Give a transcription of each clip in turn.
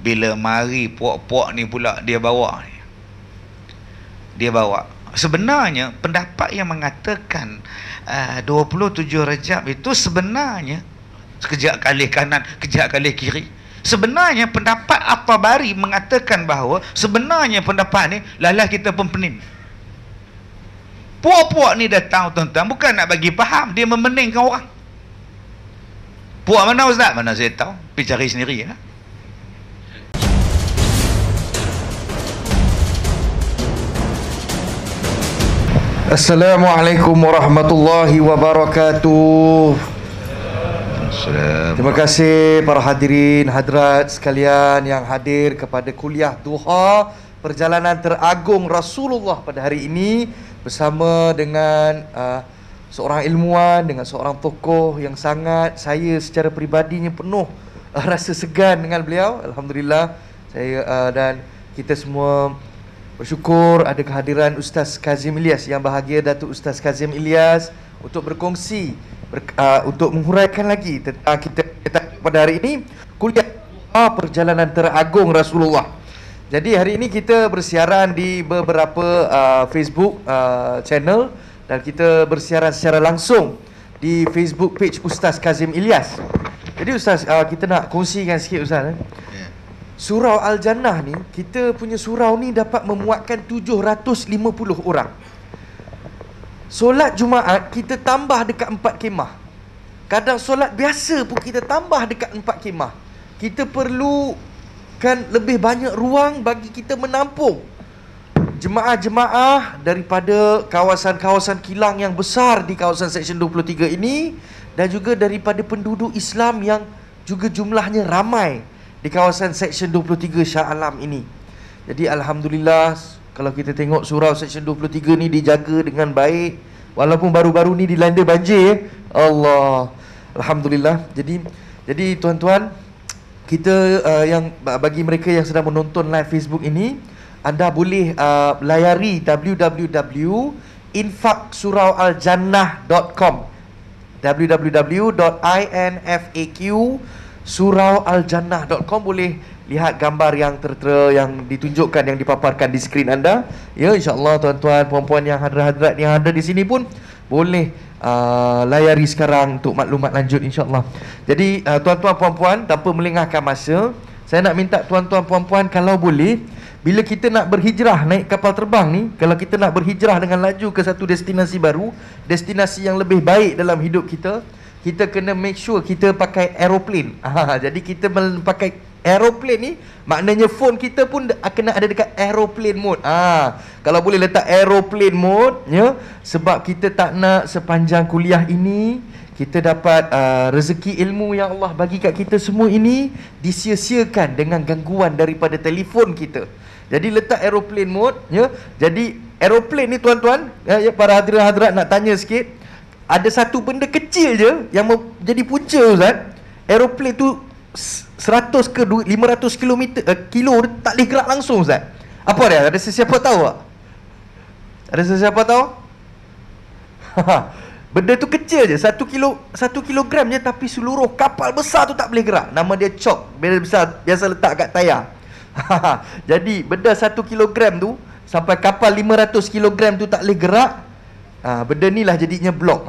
Bila mari puak-puak ni pula dia bawa sebenarnya pendapat yang mengatakan 27 Rejab itu sebenarnya sekejap kali kanan, kejap kali kiri. Sebenarnya pendapat At-Tabari mengatakan bahawa sebenarnya pendapat ni lalah kita pempenin. Puak-puak ni datang tuan-tuan bukan nak bagi faham, dia memeningkan orang. Puak mana ustaz? Mana saya tahu, pergi cari sendiri ya. Assalamualaikum warahmatullahi wabarakatuh. Terima kasih para hadirin hadirat sekalian yang hadir kepada kuliah duha perjalanan teragung Rasulullah pada hari ini bersama dengan seorang ilmuwan, dengan seorang tokoh yang sangat saya secara peribadinya penuh rasa segan dengan beliau. Alhamdulillah saya dan kita semua bersyukur ada kehadiran Ustaz Kazim Ilyas. Yang bahagia Datuk Ustaz Kazim Ilyas untuk berkongsi untuk menghuraikan lagi tentang kita pada hari ini kuliah perjalanan teragung Rasulullah. Jadi hari ini kita bersiaran di beberapa Facebook channel dan kita bersiaran secara langsung di Facebook page Ustaz Kazim Ilyas. Jadi Ustaz, kita nak kongsikan sikit Ustaz. Surau Al-Jannah ni, kita punya surau ni dapat memuatkan 750 orang. Solat Jumaat kita tambah dekat 4 kemah. Kadang solat biasa pun kita tambah dekat 4 kemah. Kita perlukan lebih banyak ruang bagi kita menampung jemaah-jemaah daripada kawasan-kawasan kilang yang besar di kawasan Seksyen 23 ini, dan juga daripada penduduk Islam yang juga jumlahnya ramai di kawasan Seksyen 23 Shah Alam ini. Jadi Alhamdulillah, kalau kita tengok surau Seksyen 23 ni dijaga dengan baik, walaupun baru-baru ni dilanda banjir. Allah, Alhamdulillah. Jadi tuan-tuan, kita yang bagi mereka yang sedang menonton live Facebook ini, anda boleh layari www.infaqsuraualjannah.com, www.infaqsuraualjannah.com. boleh lihat gambar yang tertera yang ditunjukkan, yang dipaparkan di skrin anda. Ya, insya-Allah tuan-tuan puan-puan yang hadirat yang ada di sini pun boleh layari sekarang untuk maklumat lanjut insya-Allah. Jadi tuan-tuan puan-puan, tanpa melengahkan masa, saya nak minta tuan-tuan puan-puan kalau boleh, bila kita nak berhijrah naik kapal terbang ni, kalau kita nak berhijrah dengan laju ke satu destinasi baru, destinasi yang lebih baik dalam hidup kita, kita kena make sure kita pakai aeroplane. Jadi kita pakai aeroplane ni, maknanya phone kita pun kena ada dekat aeroplane mode. Kalau boleh letak aeroplane mode ya, sebab kita tak nak sepanjang kuliah ini kita dapat rezeki ilmu yang Allah bagi kat kita semua ini disia-siakan dengan gangguan daripada telefon kita. Jadi letak aeroplane mode ya. Jadi aeroplane ni tuan-tuan ya, para hadirin-hadirat nak tanya sikit, ada satu benda kecil je yang jadi punca Ustaz. Aeroplane tu 100 ke 500 kilo tak boleh gerak langsung Ustaz. Apa dia? Ada sesiapa tahu tak? Ada sesiapa tahu? Benda tu kecil je, 1 kilogram je, tapi seluruh kapal besar tu tak boleh gerak. Nama dia chok. Biasa letak kat tayar. Jadi benda 1 kilogram tu sampai kapal 500 kilogram tu tak boleh gerak. Benda ni lah jadinya blok.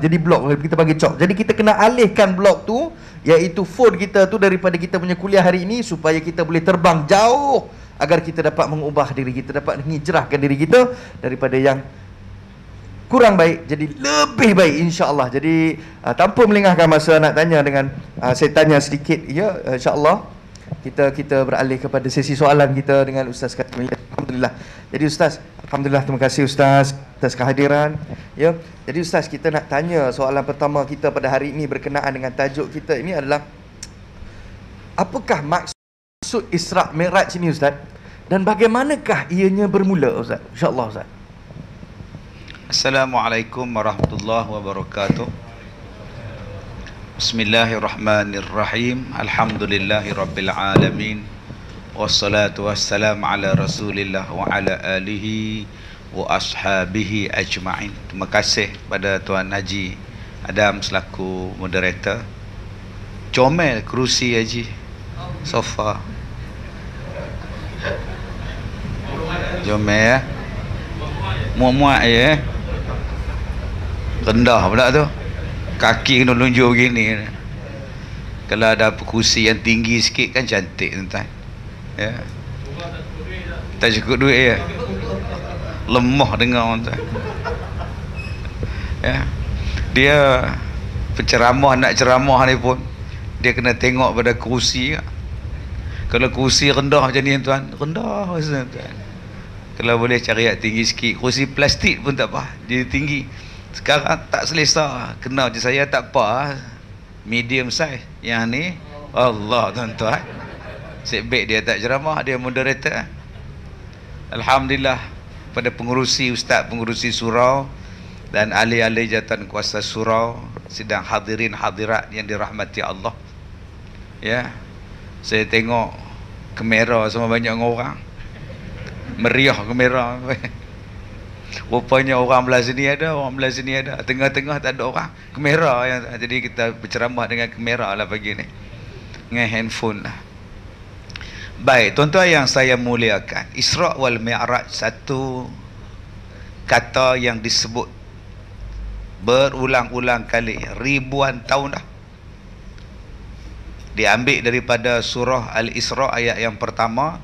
Jadi blok kita panggil chok. Jadi kita kena alihkan blok tu, iaitu phone kita tu, daripada kita punya kuliah hari ini, supaya kita boleh terbang jauh, agar kita dapat mengubah diri kita, dapat menghijrahkan diri kita daripada yang kurang baik jadi lebih baik insya-Allah. Jadi tanpa melengahkan masa, nak tanya dengan saya tanya sedikit ya, insya-Allah kita beralih kepada sesi soalan kita dengan Ustaz Kazim. Alhamdulillah. Jadi Ustaz, alhamdulillah, terima kasih Ustaz atas kehadiran ya. Jadi Ustaz, kita nak tanya soalan pertama kita pada hari ini berkenaan dengan tajuk kita ini adalah, apakah maksud Isra' Mi'raj ini Ustaz, dan bagaimanakah ianya bermula Ustaz? Insya-Allah Ustaz. Assalamualaikum warahmatullahi wabarakatuh. Bismillahirrahmanirrahim. Alhamdulillahirabbil alamin. Wassalatu wassalamu ala Rasulillah wa ala alihi wa ashabihi ajma'in. Terima kasih pada Tuan Haji Adam selaku moderator. Comel kerusi Haji, sofa. Comel ya. Muak-muak ya. Rendah pula tu. Kaki kena lunjur begini. Kalau ada kursi yang tinggi sikit kan cantik tuan-tuan. Ya. Tak cukup duit ya. Lemah dengar tuan. Ya. Dia penceramah nak ceramah ni pun dia kena tengok pada kursi. Kalau kursi rendah macam ni tuan, rendah tuan. Kalau boleh cari yang tinggi sikit, kursi plastik pun tak apa, dia tinggi. Sekarang tak selesa, kena je saya tak apa, medium size. Yang ni Allah tuan-tuan, setback dia tak ceramah, dia moderator. Alhamdulillah pada pengurusi ustaz, pengurusi surau dan ahli-ahli jawatan kuasa surau, sidang hadirin hadirat yang dirahmati Allah. Ya, saya tengok kamera sama banyak orang, meriah kamera. Rupanya orang belah sini ada, orang belah sini ada, tengah-tengah tak ada orang, kamera yang, jadi kita berceramah dengan kamera lah pagi ni, dengan handphone lah. Baik tuan-tuan yang saya muliakan, Isra' wal Mi'raj satu kata yang disebut berulang-ulang kali, ribuan tahun dah. Diambil daripada surah Al-Isra' ayat yang pertama,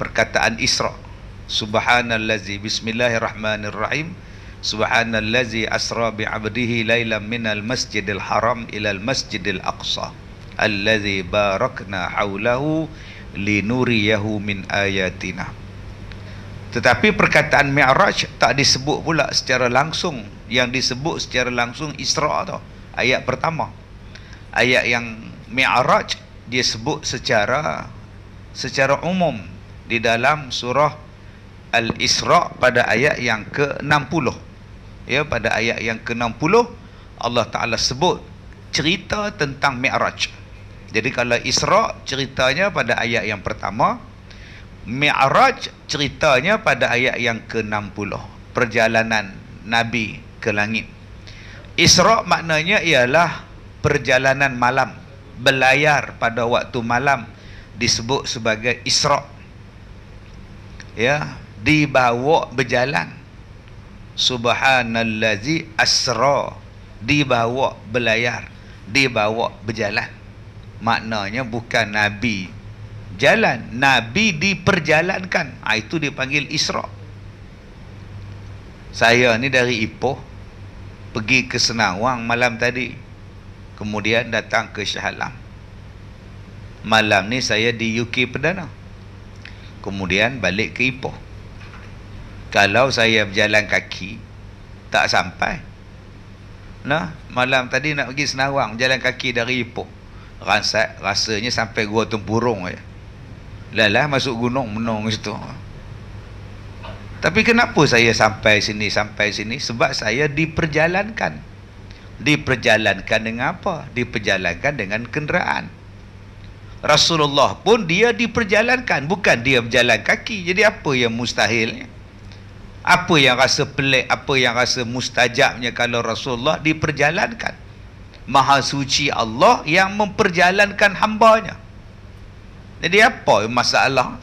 perkataan Isra'. Subhanallazi, bismillahirrahmanirrahim, subhanallazi asra bi'abdihi laylan minal masjidil haram ilal masjidil aqsa allazi barakna haulahu linuriyahu min ayatina. Tetapi perkataan Mi'raj tak disebut pula secara langsung. Yang disebut secara langsung Isra' tu, ayat pertama. Ayat yang Mi'raj dia sebut secara umum di dalam surah Al-Isra' pada ayat yang ke-60. Ya, pada ayat yang ke-60 Allah Ta'ala sebut cerita tentang Mi'raj. Jadi kalau Isra' ceritanya pada ayat yang pertama, Mi'raj ceritanya pada ayat yang ke-60, perjalanan Nabi ke langit. Isra' maknanya ialah perjalanan malam, berlayar pada waktu malam, disebut sebagai Isra'. Ya, dibawa berjalan. Subhanallazi asra, dibawa berlayar, dibawa berjalan. Maknanya bukan Nabi jalan, Nabi diperjalankan. Itu dipanggil Isra'. Saya ni dari Ipoh pergi ke Senawang malam tadi, kemudian datang ke Shah Alam. Malam ni saya di UK Perdana, kemudian balik ke Ipoh. Kalau saya berjalan kaki tak sampai. Nah, malam tadi nak pergi Senawang, jalan kaki dari Ipoh, rasanya sampai Gua Tempurung je. Lalah masuk gunung menung situ. Tapi kenapa saya sampai sini? Sebab saya diperjalankan. Diperjalankan dengan apa? Diperjalankan dengan kenderaan. Rasulullah pun dia diperjalankan, bukan dia berjalan kaki. Jadi apa yang mustahilnya? Apa yang rasa pelik, apa yang rasa mustajabnya kalau Rasulullah diperjalankan? Maha suci Allah yang memperjalankan hambanya. Jadi apa masalah?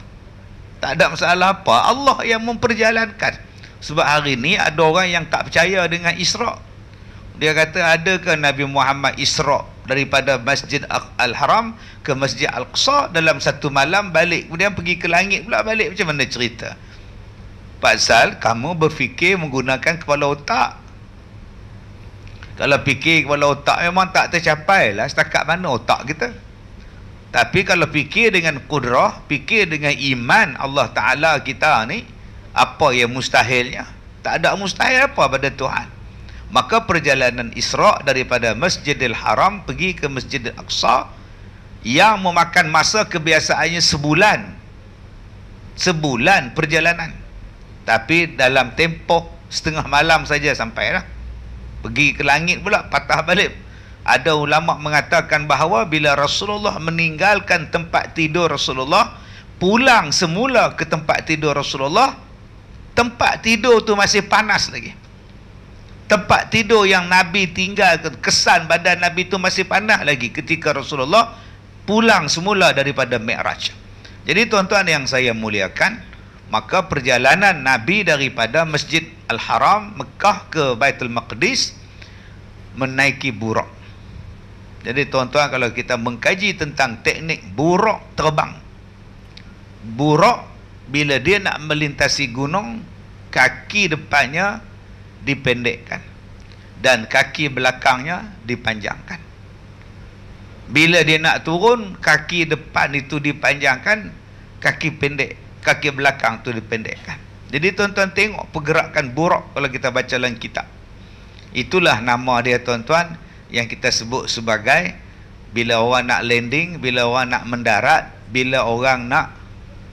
Tak ada masalah apa. Allah yang memperjalankan. Sebab hari ni ada orang yang tak percaya dengan Isra'. Dia kata, adakah Nabi Muhammad Isra' daripada Masjid Al-Haram ke Masjid Al-Aqsa dalam satu malam, balik kemudian pergi ke langit pula balik? Macam mana cerita? Pasal kamu berfikir menggunakan kepala otak. Kalau fikir kepala otak memang tak tercapai lah setakat mana otak kita. Tapi kalau fikir dengan kudrah, fikir dengan iman Allah Ta'ala kita ni, apa yang mustahilnya? Tak ada mustahil apa pada Tuhan. Maka perjalanan Isra' daripada Masjidil Haram pergi ke Masjidil Aqsa yang memakan masa kebiasaannya sebulan. Sebulan perjalanan. Tapi dalam tempoh setengah malam saja sampai lah. Pergi ke langit pula, patah balik. Ada ulama mengatakan bahawa bila Rasulullah meninggalkan tempat tidur Rasulullah, pulang semula ke tempat tidur Rasulullah, tempat tidur tu masih panas lagi. Tempat tidur yang Nabi tinggalkan, kesan badan Nabi tu masih panas lagi ketika Rasulullah pulang semula daripada Mi'raj. Jadi tuan-tuan yang saya muliakan, maka perjalanan Nabi daripada Masjid Al-Haram Mekah ke Baitul Maqdis menaiki buraq. Jadi tuan-tuan, kalau kita mengkaji tentang teknik buraq terbang, buraq bila dia nak melintasi gunung, kaki depannya dipendekkan dan kaki belakangnya dipanjangkan. Bila dia nak turun, kaki depan itu dipanjangkan, kaki pendek, kaki belakang tu dipendekkan. Jadi tuan-tuan tengok pergerakan buraq kalau kita baca dalam kitab. Itulah nama dia tuan-tuan, yang kita sebut sebagai bila orang nak landing, bila orang nak mendarat, bila orang nak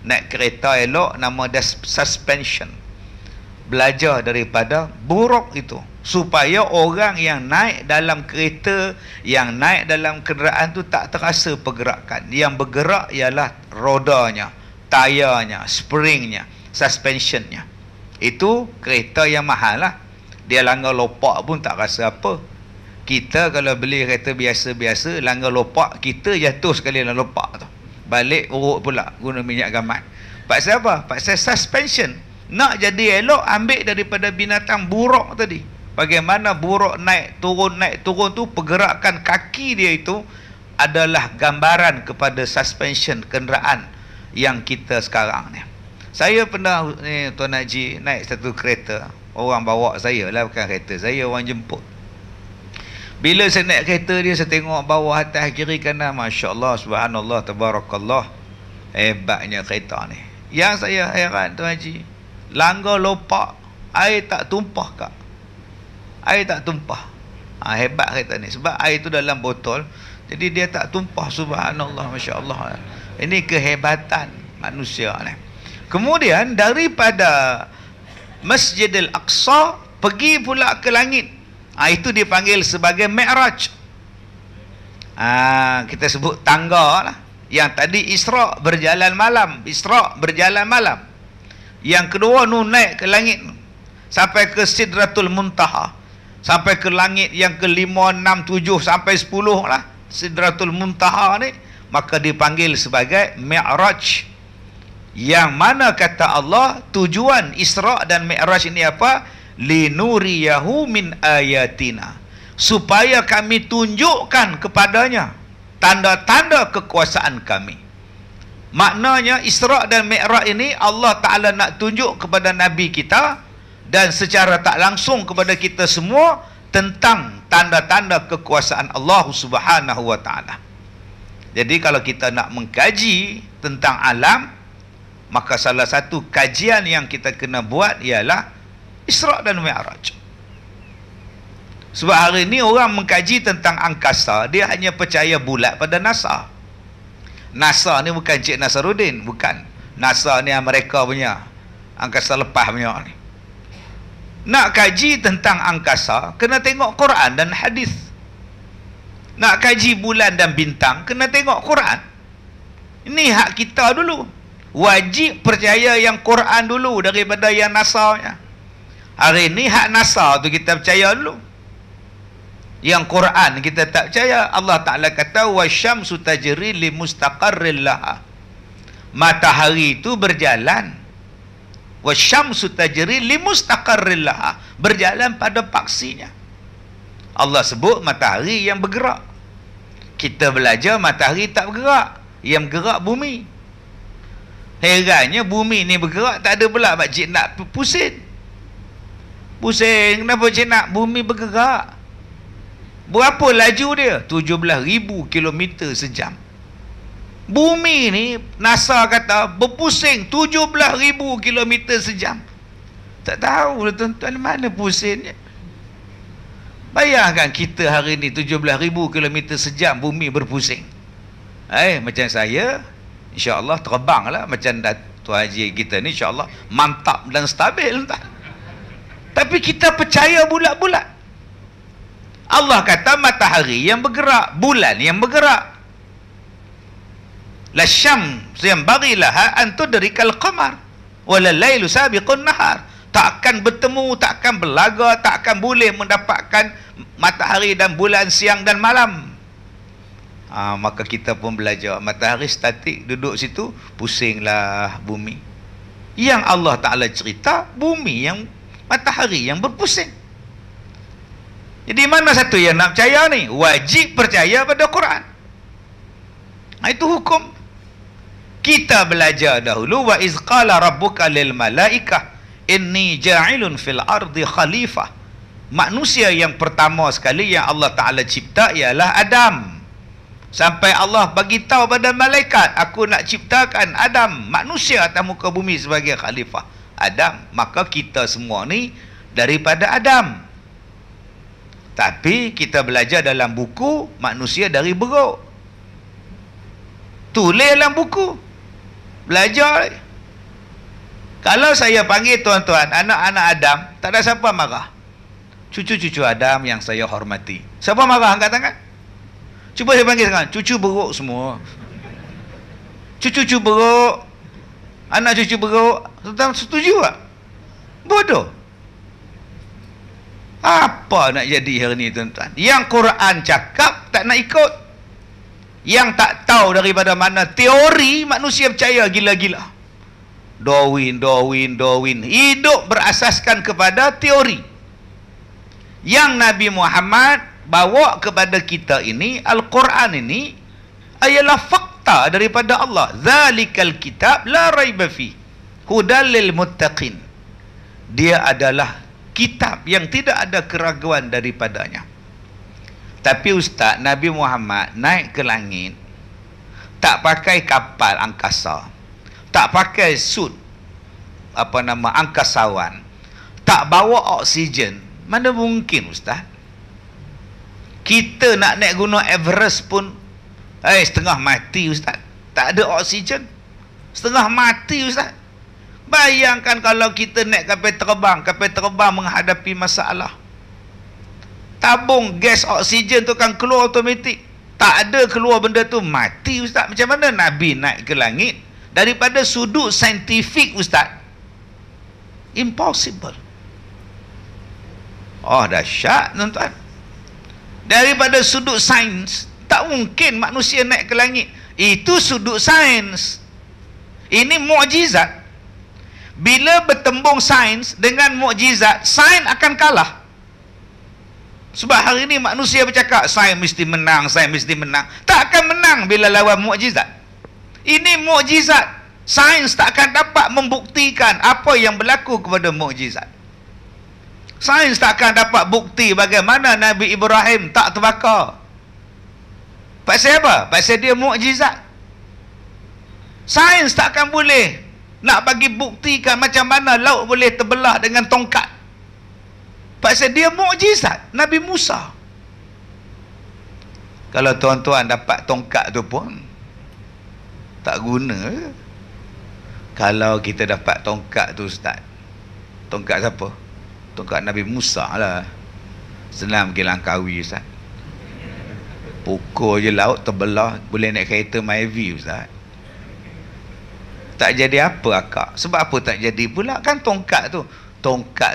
naik kereta elok, nama dia suspension. Belajar daripada buraq itu, supaya orang yang naik dalam kereta, yang naik dalam kenderaan tu tak terasa pergerakan. Yang bergerak ialah rodanya, tayarnya, springnya, suspensionnya. Itu kereta yang mahal lah. Dia langgar lopak pun tak rasa apa. Kita kalau beli kereta biasa-biasa, langgar lopak, kita jatuh sekali dalam lopak tu, balik urut pula guna minyak gamat. Pasal apa? Pasal suspension. Nak jadi elok, ambil daripada binatang buraq tadi. Bagaimana buraq naik turun tu, pergerakan kaki dia itu adalah gambaran kepada suspension kenderaan yang kita sekarang ni. Saya pernah ni Tuan Haji naik satu kereta, orang bawa saya lah, bukan kereta saya, orang jemput. Bila saya naik kereta dia, saya tengok bawah, atas, kiri, kanan, Masya Allah, Subhanallah, Tabarakallah, hebatnya kereta ni. Yang saya heran Tuan Haji, langgar lopak, air tak tumpah kak, air tak tumpah. Hebat kereta ni, sebab air tu dalam botol, jadi dia tak tumpah. Subhanallah, Masya Allah. Ini kehebatan manusia ni. Kemudian daripada Masjidil Aqsa pergi pula ke langit. Itu dipanggil sebagai Mi'raj. Kita sebut tangga lah. Yang tadi Isra, berjalan malam. Isra, berjalan malam. Yang kedua naik ke langit sampai ke Sidratul Muntaha, sampai ke langit yang ke-5, 6, 7 sampai 10 lah, Sidratul Muntaha ni, maka dipanggil sebagai Mi'raj. Yang mana kata Allah, tujuan Isra dan Mi'raj ini apa? Linuriyahu min ayatina, supaya kami tunjukkan kepadanya tanda-tanda kekuasaan kami. Maknanya Isra dan Mi'raj ini Allah Ta'ala nak tunjuk kepada Nabi kita dan secara tak langsung kepada kita semua tentang tanda-tanda kekuasaan Allah Subhanahu wa Ta'ala. Jadi kalau kita nak mengkaji tentang alam, maka salah satu kajian yang kita kena buat ialah Isra dan Mi'raj. Sebab hari ini orang mengkaji tentang angkasa, dia hanya percaya bulat pada NASA. NASA ni bukan Cik Nasaruddin, bukan. NASA ni Amerika punya, angkasa lepas punya ni. Nak kaji tentang angkasa, kena tengok Quran dan hadis. Nak kaji bulan dan bintang, kena tengok Quran. Ini hak kita dulu. Wajib percaya yang Quran dulu daripada yang NASA-nya. Hari ini hak NASA tu kita percaya dulu. Yang Quran kita tak percaya. Allah Ta'ala kata wasyamsu tajri li mustaqarril laha. Matahari itu berjalan. Wasyamsu tajri li mustaqarril laha, berjalan pada paksinya. Allah sebut matahari yang bergerak. Kita belajar matahari tak bergerak, yang bergerak bumi. Herannya bumi ni bergerak, tak ada pula makcik nak pusing. Pusing, kenapa cik nak bumi bergerak? Berapa laju dia? 17,000 km sejam. Bumi ni NASA kata berpusing 17,000 km sejam. Tak tahu tuan-tuan mana pusingnya. Bayangkan kita hari ni 17,000 km sejam bumi berpusing. Macam saya, insya-Allah terbang lah macam Tuan Haji kita ni, insya-Allah mantap dan stabil tak? Tapi kita percaya bulat-bulat. Allah kata matahari yang bergerak, bulan yang bergerak. La syams yanbaghi laha an tudrikal qamar wala lailu sabiqun nahar. Tak akan bertemu, tak akan berlaga, tak akan boleh mendapatkan matahari dan bulan siang dan malam. Maka kita pun belajar matahari statik duduk situ, pusinglah bumi. Yang Allah Ta'ala cerita bumi yang matahari yang berpusing. Jadi mana satu yang nak percaya ni? Wajib percaya pada Quran. Itu hukum. Kita belajar dahulu, wa iz qala rabbuka lil malaikah inni ja'ilun fil ardi khalifah. Manusia yang pertama sekali yang Allah Ta'ala cipta ialah Adam. Sampai Allah bagi tahu pada malaikat, aku nak ciptakan Adam, manusia atas muka bumi sebagai khalifah. Adam, maka kita semua ni daripada Adam. Tapi kita belajar dalam buku manusia dari beruk. Tulis dalam buku. Belajar. Kalau saya panggil tuan-tuan, anak-anak Adam, tak ada siapa marah. Cucu-cucu Adam yang saya hormati. Siapa marah angkat tangan? Cuba saya panggil sekarang. Cucu beruk semua. Cucu-cucu beruk. Anak cucu beruk. Tuan-tuan setuju tak? Bodoh. Apa nak jadi hari ni tuan-tuan? Yang Quran cakap tak nak ikut. Yang tak tahu daripada mana teori, manusia percaya gila-gila. Darwin. Hidup berasaskan kepada teori. Yang Nabi Muhammad bawa kepada kita ini, Al-Quran ini ialah fakta daripada Allah. Zalikal kitab la raiba fi hudal lil muttaqin. Dia adalah kitab yang tidak ada keraguan daripadanya. Tapi Ustaz, Nabi Muhammad naik ke langit tak pakai kapal angkasa, tak pakai suit angkasawan, tak bawa oksigen. Mana mungkin Ustaz? Kita nak naik gunung Everest pun setengah mati Ustaz. Tak ada oksigen. Setengah mati Ustaz. Bayangkan kalau kita naik kapal terbang menghadapi masalah. Tabung gas oksigen tu kan keluar automatik. Tak ada keluar benda tu, mati Ustaz. Macam mana Nabi naik ke langit? Daripada sudut saintifik Ustaz, impossible. Oh, dahsyat tuan-tuan. Daripada sudut sains, tak mungkin manusia naik ke langit. Itu sudut sains. Ini mukjizat. Bila bertembung sains dengan mukjizat, sains akan kalah. Sebab hari ini manusia bercakap sains mesti menang. Tak akan menang bila lawan mukjizat. Ini mukjizat. Sains tak akan dapat membuktikan apa yang berlaku kepada mukjizat. Sains tak akan dapat bukti bagaimana Nabi Ibrahim tak terbakar. Pasal apa? Pasal dia mukjizat. Sains tak akan boleh nak bagi buktikan macam mana laut boleh terbelah dengan tongkat. Pasal dia mukjizat. Nabi Musa. Kalau tuan-tuan dapat tongkat tu pun tak guna. Kalau kita dapat tongkat tu Ustaz, tongkat siapa? Tongkat Nabi Musa lah. Senang pergi Langkawi Ustaz. Pukul je laut terbelah, boleh naik kereta Myvi Ustaz. Tak jadi apa akak? Sebab apa tak jadi pula? Kan tongkat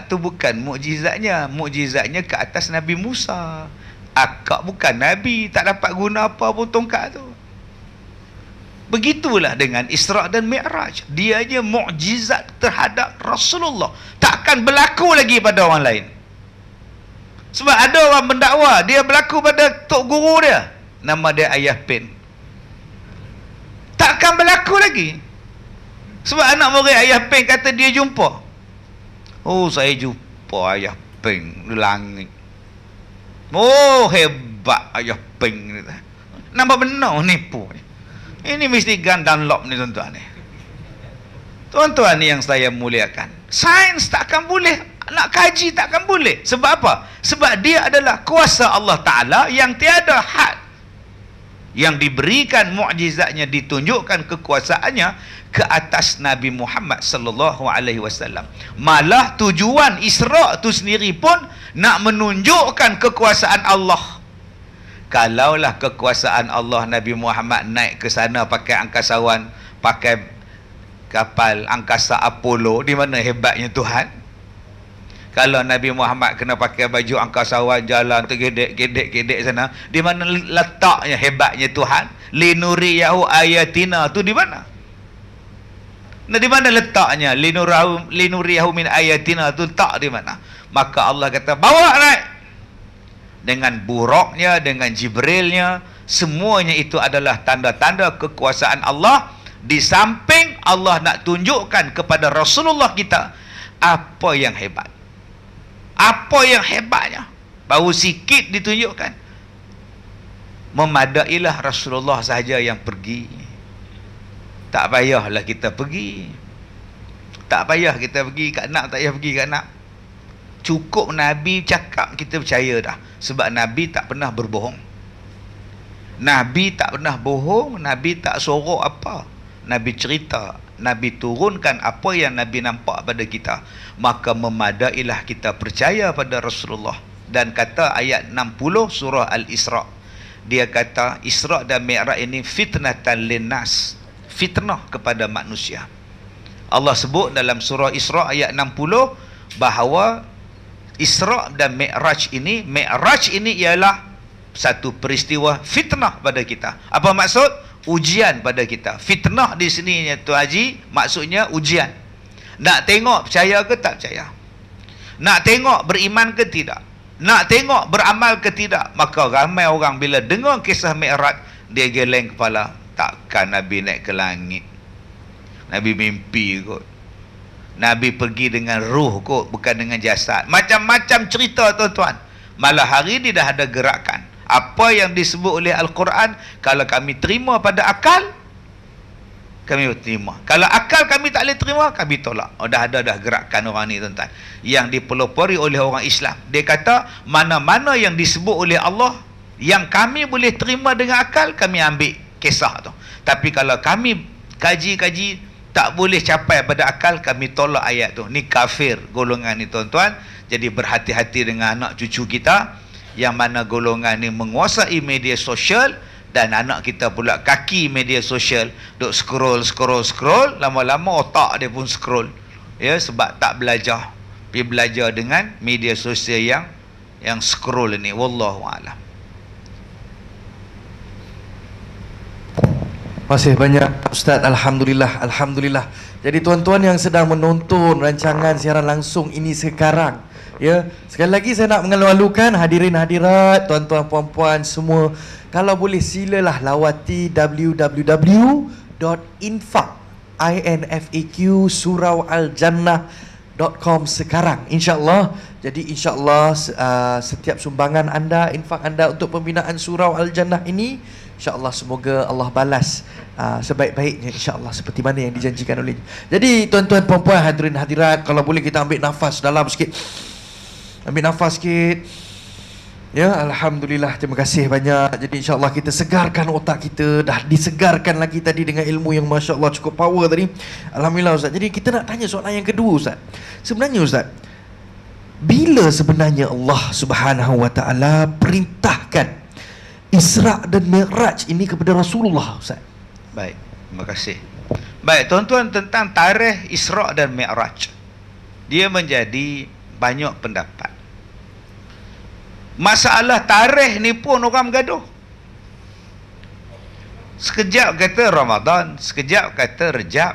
tu bukan mukjizatnya. Mukjizatnya ke atas Nabi Musa. Akak bukan Nabi, tak dapat guna apa pun tongkat tu. Begitulah dengan Isra' dan Mi'raj. Dianya mukjizat terhadap Rasulullah. Takkan berlaku lagi pada orang lain. Sebab ada orang mendakwa, dia berlaku pada tok guru dia, nama dia Ayah Pen. Takkan berlaku lagi. Sebab anak murid Ayah Pen kata dia jumpa. Oh, saya jumpa Ayah Pen di langit. Oh, hebat Ayah Pen. Nampak benar nipu. Ini mesti gun Dunlop ni tuan-tuan ni. Tuan-tuan ni yang saya muliakan. Sains tak akan boleh, nak kaji tak akan boleh. Sebab apa? Sebab dia adalah kuasa Allah Ta'ala yang tiada had. Yang diberikan mukjizatnya, ditunjukkan kekuasaannya ke atas Nabi Muhammad sallallahu alaihi wasallam. Malah tujuan Isra' tu sendiri pun nak menunjukkan kekuasaan Allah. Kalaulah kekuasaan Allah, Nabi Muhammad naik ke sana pakai angkasawan, pakai kapal angkasa Apollo, di mana hebatnya Tuhan? Kalau Nabi Muhammad kena pakai baju angkasawan jalan tergedek-gedek sana, di mana letaknya hebatnya Tuhan? Linuriyahu ayatina tu di mana? Nah, di mana letaknya? Linuriyahu min ayatina tu tak di mana? Maka Allah kata bawa naik. Dengan buruknya, dengan Jibrilnya, semuanya itu adalah tanda-tanda kekuasaan Allah. Di samping Allah nak tunjukkan kepada Rasulullah kita apa yang hebat. Apa yang hebatnya? Baru sikit ditunjukkan. Memadailah Rasulullah sahaja yang pergi. Tak payahlah kita pergi. Tak payah kita pergi kat nak, tak payah pergi kat nak. Cukup Nabi cakap, kita percaya dah. Sebab Nabi tak pernah berbohong. Nabi tak pernah bohong. Nabi tak sorok apa. Nabi cerita, Nabi turunkan apa yang Nabi nampak pada kita. Maka memadailah kita percaya pada Rasulullah. Dan kata ayat 60 surah Al-Isra', dia kata Isra' dan Mi'raj ini fitnatan linnas, fitnah kepada manusia. Allah sebut dalam surah Isra' ayat 60 bahawa Isra' dan Mi'raj ini ialah satu peristiwa fitnah pada kita. Apa maksud? Ujian pada kita. Fitnah di sini Tu Haji, maksudnya ujian. Nak tengok percaya ke tak percaya, nak tengok beriman ke tidak, nak tengok beramal ke tidak. Maka ramai orang bila dengar kisah Mi'raj, dia geleng kepala. Takkan Nabi naik ke langit, Nabi mimpi kot, Nabi pergi dengan ruh kot, bukan dengan jasad. Macam-macam cerita tuan-tuan. Malah hari ni dah ada gerakan. Apa yang disebut oleh Al-Quran, kalau kami terima pada akal, kami terima. Kalau akal kami tak boleh terima, kami tolak. Dah ada gerakan orang ni tuan-tuan, yang dipelopori oleh orang Islam. Dia kata mana-mana yang disebut oleh Allah yang kami boleh terima dengan akal, kami ambil kisah tu. Tapi kalau kami kaji-kaji tak boleh capai pada akal, kami tolak ayat tu. Ni kafir golongan ni tuan-tuan. Jadi berhati-hati dengan anak cucu kita yang mana golongan ni menguasai media sosial, dan anak kita pula kaki media sosial, duk scroll, lama-lama otak dia pun scroll. Ya, sebab tak belajar. Pergi belajar dengan media sosial yang scroll ni. Wallahu a'lam. Masih banyak Ustaz. Alhamdulillah, Alhamdulillah. Jadi tuan-tuan yang sedang menonton rancangan siaran langsung ini sekarang, ya, sekali lagi saya nak mengalu-alukan hadirin hadirat, tuan-tuan puan-puan semua, kalau boleh silalah lawati www.infaq.com sekarang, insya-Allah. Jadi insya-Allah setiap sumbangan anda, infak anda untuk pembinaan Surau Al-Jannah ini, insya-Allah semoga Allah balas sebaik-baiknya, insya-Allah, seperti mana yang dijanjikan oleh. Jadi tuan-tuan puan-puan, hadirin hadirat, kalau boleh kita ambil nafas dalam sikit. Ambil nafas sikit. Ya, Alhamdulillah, terima kasih banyak. Jadi insya-Allah kita segarkan otak kita. Dah disegarkan lagi tadi dengan ilmu yang masya-Allah cukup power tadi. Alhamdulillah Ustaz. Jadi kita nak tanya soalan yang kedua Ustaz. Sebenarnya Ustaz, bila sebenarnya Allah Subhanahu wa taala perintahkan Isra' dan Mi'raj ini kepada Rasulullah Ustaz? Baik, terima kasih. Baik tuan-tuan, tentang tarikh Isra' dan Mi'raj, dia menjadi banyak pendapat. Masalah tarikh ni pun orang bergaduh. Sekejap kata Ramadan, sekejap kata Rejab,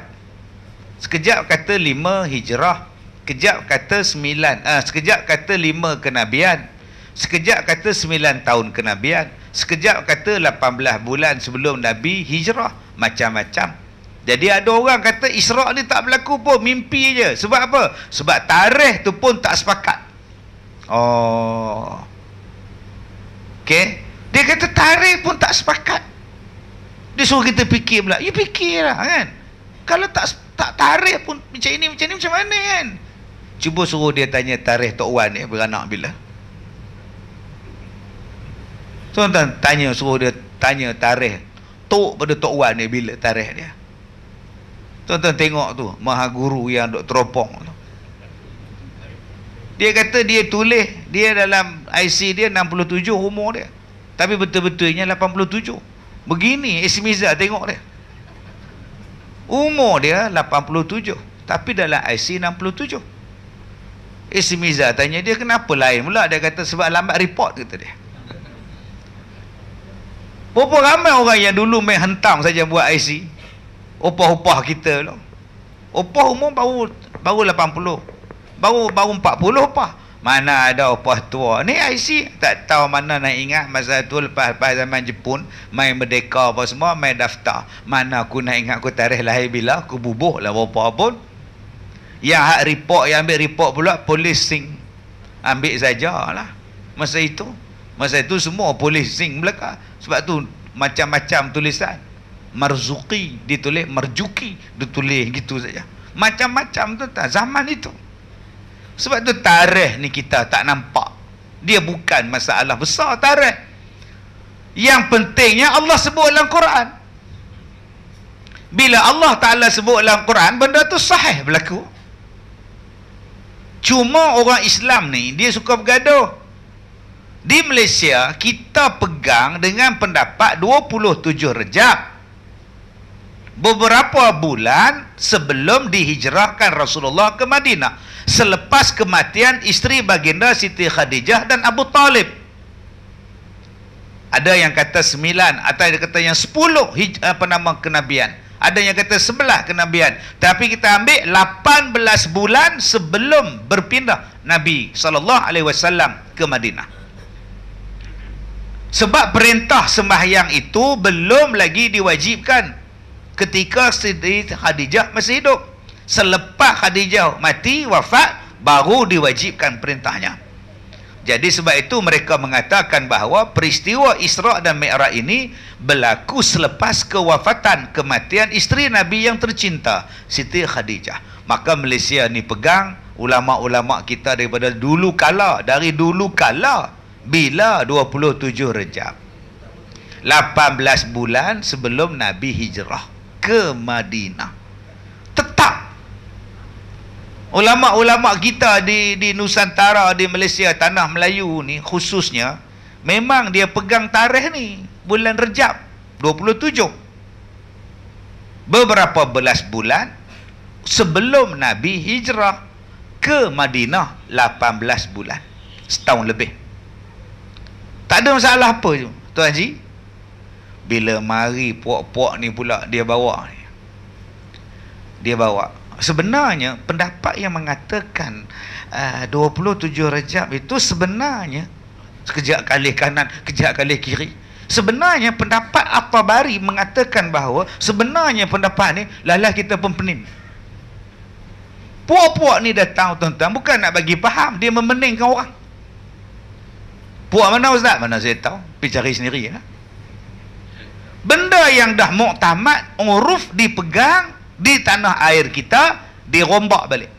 sekejap kata 5 Hijrah, sekejap kata 9, sekejap kata 5 kenabian, sekejap kata 9 tahun kenabian, sekejap kata 18 bulan sebelum Nabi hijrah. Macam-macam. Jadi ada orang kata Isra' ni tak berlaku pun, mimpi je. Sebab apa? Sebab tarikh tu pun tak sepakat. Oh, okey. Dia kata tarikh pun tak sepakat. Dia suruh kita fikir pula. Ya fikirlah kan. Kalau tak tarikh pun macam ni macam mana kan? Cuba suruh dia tanya tarikh Tok Wan ni beranak bila. Tuan-tuan tanya, suruh dia tanya tarikh Tok pada Tok Wan ni bila tarikh dia. Tuan-tuan tengok tu, maha guru yang duk teropong tu. Dia kata dia tulis, dia dalam IC dia 67 umur dia, tapi betul-betulnya 87. Begini Ismiza tengok dia, umur dia 87 tapi dalam IC 67. Si Miza tanya dia kenapa lain pula. Dia kata sebab lambat report, kata dia. Berapa ramai orang yang dulu main hentam saja buat IC. Upah-upah kita loh. Upah umum baru 80. Baru 40 upah. Mana ada upah tua. Ni IC tak tahu mana nak ingat masa tu lepas zaman Jepun main merdeka apa semua, main daftar. Mana aku nak ingat aku tarikh lahir bila, aku bubuh lah berapa pun. Yang hak report, yang ambil report pula policing. Ambil sajalah. Masa itu semua policing belaka. Sebab tu macam-macam tulisan. Marzuki ditulis, Marjuki ditulis gitu saja. Macam-macam tu tak zaman itu. Sebab tu tarikh ni kita tak nampak. Dia bukan masalah besar tarikh. Yang pentingnya Allah sebut dalam Quran. Bila Allah Ta'ala sebut dalam Quran, benda tu sahih berlaku. Cuma orang Islam ni dia suka bergaduh. Di Malaysia kita pegang dengan pendapat 27 Rejab. Beberapa bulan sebelum dihijrahkan Rasulullah ke Madinah, selepas kematian isteri baginda Siti Khadijah dan Abu Talib. Ada yang kata 9, atau ada kata yang 10 kenabian. Ada yang kata 11 kenabian. Tapi kita ambil 18 bulan sebelum berpindah Nabi SAW ke Madinah. Sebab perintah sembahyang itu belum lagi diwajibkan ketika Siti Khadijah masih hidup. Selepas Khadijah mati, wafat, baru diwajibkan perintahnya. Jadi sebab itu mereka mengatakan bahawa peristiwa Isra' dan Mi'raj ini berlaku selepas kewafatan, kematian isteri Nabi yang tercinta, Siti Khadijah. Maka Malaysia ni pegang ulama-ulama kita daripada dulu kala, dari dulu kala, bila 27 Rejab, 18 bulan sebelum Nabi hijrah ke Madinah. Tetap ulama-ulama kita di Nusantara, di Malaysia, tanah Melayu ni khususnya, memang dia pegang tarikh ni bulan Rejab 27, beberapa belas bulan sebelum Nabi hijrah ke Madinah. 18 bulan, setahun lebih. Tak ada masalah apa tu Tuan Haji. Bila mari puak-puak ni pula dia bawa sebenarnya pendapat yang mengatakan 27 Rejab itu sebenarnya sekejap kali kanan, kejap kali kiri. Sebenarnya pendapat At-Tabari mengatakan bahawa sebenarnya pendapat ni lalah kita pempenin. Puak-puak ni datang tuan-tuan bukan nak bagi faham, dia memeningkan orang. Puak mana Ustaz? Mana saya tahu, pergi cari sendiri ya. Benda yang dah muktamad, uruf dipegang di tanah air kita, dirombak balik.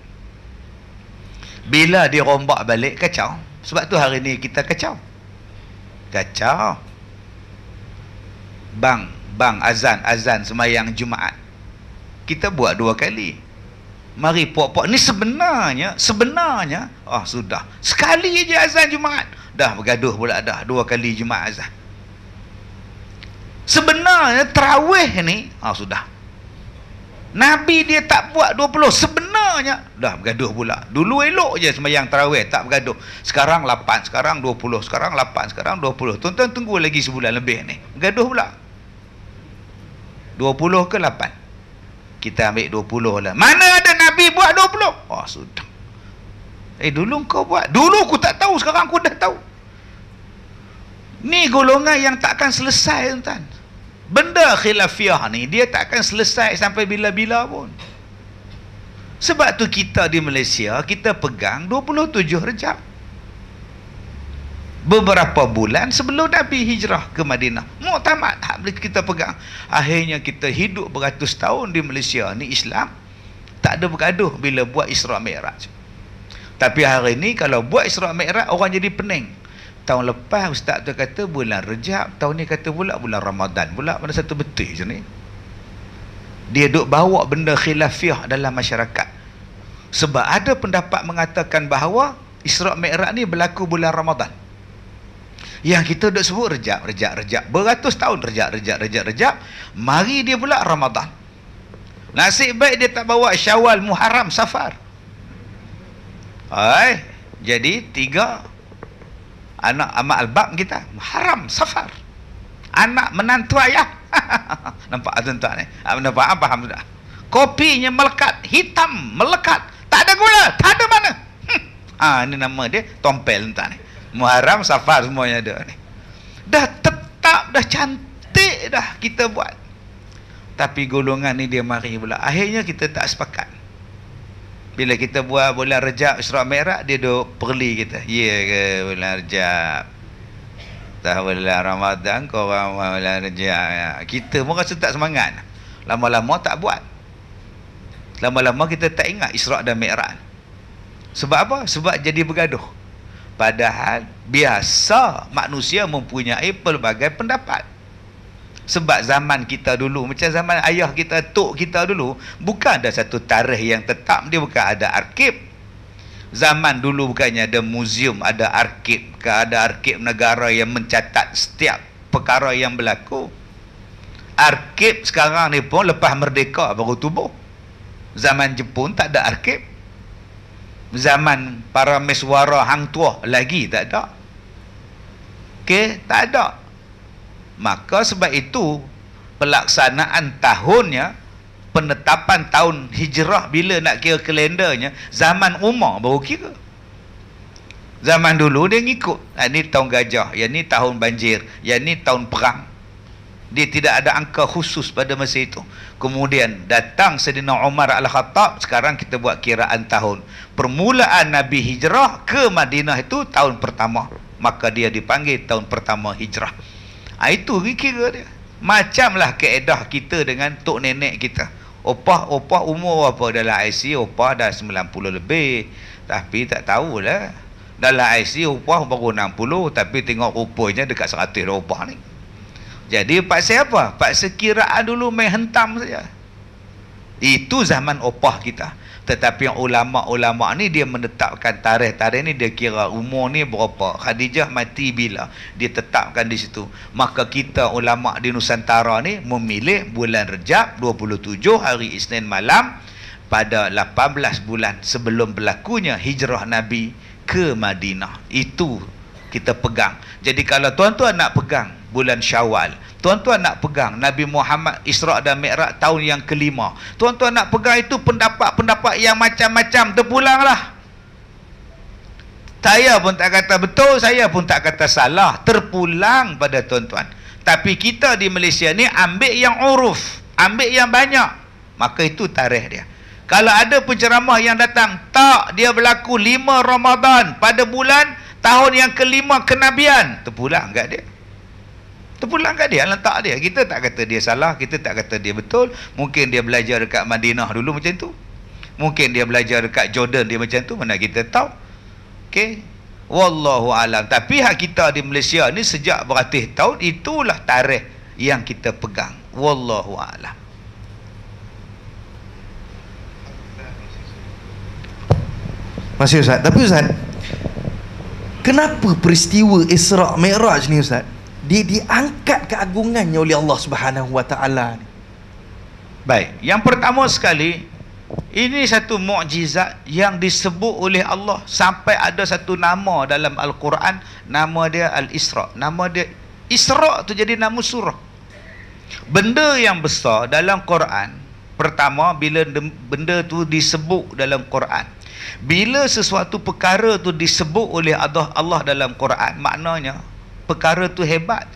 Bila dirombak balik, kacau. Sebab tu hari ni kita kacau. Bang azan semayang Jumaat, kita buat 2 kali. Mari puak-puak ni sebenarnya sudah sekali je azan Jumaat, dah bergaduh pula dah 2 kali Jumaat azan. Sebenarnya tarawih ni sudah. Nabi dia tak buat 20, sebenarnya dah bergaduh pula. Dulu elok je sembahyang tarawih, tak bergaduh. Sekarang 8, sekarang 20, sekarang 8, sekarang 20. Tuan-tuan tunggu lagi sebulan lebih ni, bergaduh pula. 20 ke 8? Kita ambil 20 lah. Mana ada Nabi buat 20? Sudah. Dulu kau buat. Dulu aku tak tahu, sekarang aku dah tahu. Ni golongan yang takkan selesai tuan. Benda khilafiyah ni dia takkan selesai sampai bila-bila pun. Sebab tu kita di Malaysia kita pegang 27 Rejab, beberapa bulan sebelum Nabi hijrah ke Madinah. Muktamad kita pegang. Akhirnya kita hidup beratus tahun di Malaysia ni Islam, tak ada bergaduh bila buat Isra' Mi'raj. Tapi hari ni kalau buat Isra' Mi'raj orang jadi pening. Tahun lepas ustaz tu kata bulan Rejab, tahun ni kata pula bulan Ramadan pula. Mana satu betul je ni. Dia duk bawa benda khilafiyah dalam masyarakat. Sebab ada pendapat mengatakan bahawa Isra' Mi'raj ni berlaku bulan Ramadan. Yang kita duk sebut Rejab. Beratus tahun Rejab. Mari dia pula Ramadan. Nasib baik dia tak bawa Syawal, Muharram, Safar. Hai, jadi 3 anak amak albab kita haram safar. Anak menantu ayah. Nampak tuan-tuan ni? Nampak apa? Faham sudah? Kopinya melekat, hitam melekat, tak ada gula, tak ada mana. Ini nama dia tompel tuan ni. Muharram, safar semuanya ada ni. Dah tetap, dah cantik dah kita buat. Tapi golongan ni dia mari pula. Akhirnya kita tak sepakat. Bila kita buat bulan Rejab, Isra' Mi'raj, dia duk perli kita. Ya ke bulan Rejab? Tak bulan Ramadan, korang bulan Rejab. Kita pun rasa tak semangat. Lama-lama tak buat. Lama-lama kita tak ingat Isra' dan Mi'raj. Sebab apa? Sebab jadi bergaduh. Padahal biasa manusia mempunyai pelbagai pendapat. Sebab zaman kita dulu, macam zaman ayah kita, tok kita dulu, bukan ada satu tarikh yang tetap. Dia bukan ada arkib. Zaman dulu bukannya ada muzium, ada arkib. Ada arkib negara yang mencatat setiap perkara yang berlaku. Arkib sekarang ni pun lepas merdeka baru tubuh. Zaman Jepun tak ada arkib. Zaman para meswara hang tuah lagi tak ada. Okey, tak ada. Maka sebab itu pelaksanaan tahunnya, penetapan tahun hijrah bila nak kira kalendernya, zaman Umar baru kira. Zaman dulu dia ngikut. Ini tahun gajah, yang ni tahun banjir, yang ni tahun perang. Dia tidak ada angka khusus pada masa itu. Kemudian datang Sayyidina Umar Al-Khattab, sekarang kita buat kiraan tahun. Permulaan Nabi hijrah ke Madinah itu tahun pertama. Maka dia dipanggil tahun pertama hijrah. Itu kira dia. Macamlah keedah kita dengan tok nenek kita. Opah umur apa dalam IC? Opah dah 90 lebih. Tapi tak tahulah. Dalam IC opah baru 60. Tapi tengok rupanya dekat 100 dah opah ni. Jadi paksa apa? Paksa kiraan dulu main hentam saja. Itu zaman opah kita. Tetapi yang ulama-ulama ni dia menetapkan tarikh-tarikh ni, dia kira umur ni berapa, Khadijah mati bila, dia tetapkan di situ. Maka kita ulama di Nusantara ni memilih bulan Rejab 27 hari Isnin malam pada 18 bulan sebelum berlakunya hijrah Nabi ke Madinah. Itu kita pegang. Jadi kalau tuan-tuan nak pegang bulan Syawal, tuan-tuan nak pegang Nabi Muhammad Isra' dan Mi'raj tahun yang kelima, tuan-tuan nak pegang itu pendapat-pendapat yang macam-macam, terpulanglah. Saya pun tak kata betul, saya pun tak kata salah, terpulang pada tuan-tuan. Tapi kita di Malaysia ni ambil yang uruf, ambil yang banyak, maka itu tarikh dia. Kalau ada penceramah yang datang, tak, dia berlaku 5 Ramadan pada bulan tahun yang kelima kenabian, terpulang kat dia. Terpulang kat dia, letak dia. Kita tak kata dia salah, kita tak kata dia betul. Mungkin dia belajar dekat Madinah dulu macam tu. Mungkin dia belajar dekat Jordan dia macam tu, mana kita tahu. Okey. Wallahu alam. Tapi hak kita di Malaysia ni sejak beratus tahun, itulah tarikh yang kita pegang. Wallahu alam. Masih Ustaz. Tapi Ustaz, kenapa peristiwa Isra' Mi'raj ni Ustaz, dia diangkat keagungannya oleh Allah Subhanahu Wa Taala ni? Baik, yang pertama sekali, ini satu mukjizat yang disebut oleh Allah sampai ada satu nama dalam Al-Quran, nama dia Al-Isra'. Nama dia Isra' tu jadi nama surah. Benda yang besar dalam Quran, pertama bila benda tu disebut dalam Quran, bila sesuatu perkara tu disebut oleh Allah dalam Quran, maknanya perkara tu hebat.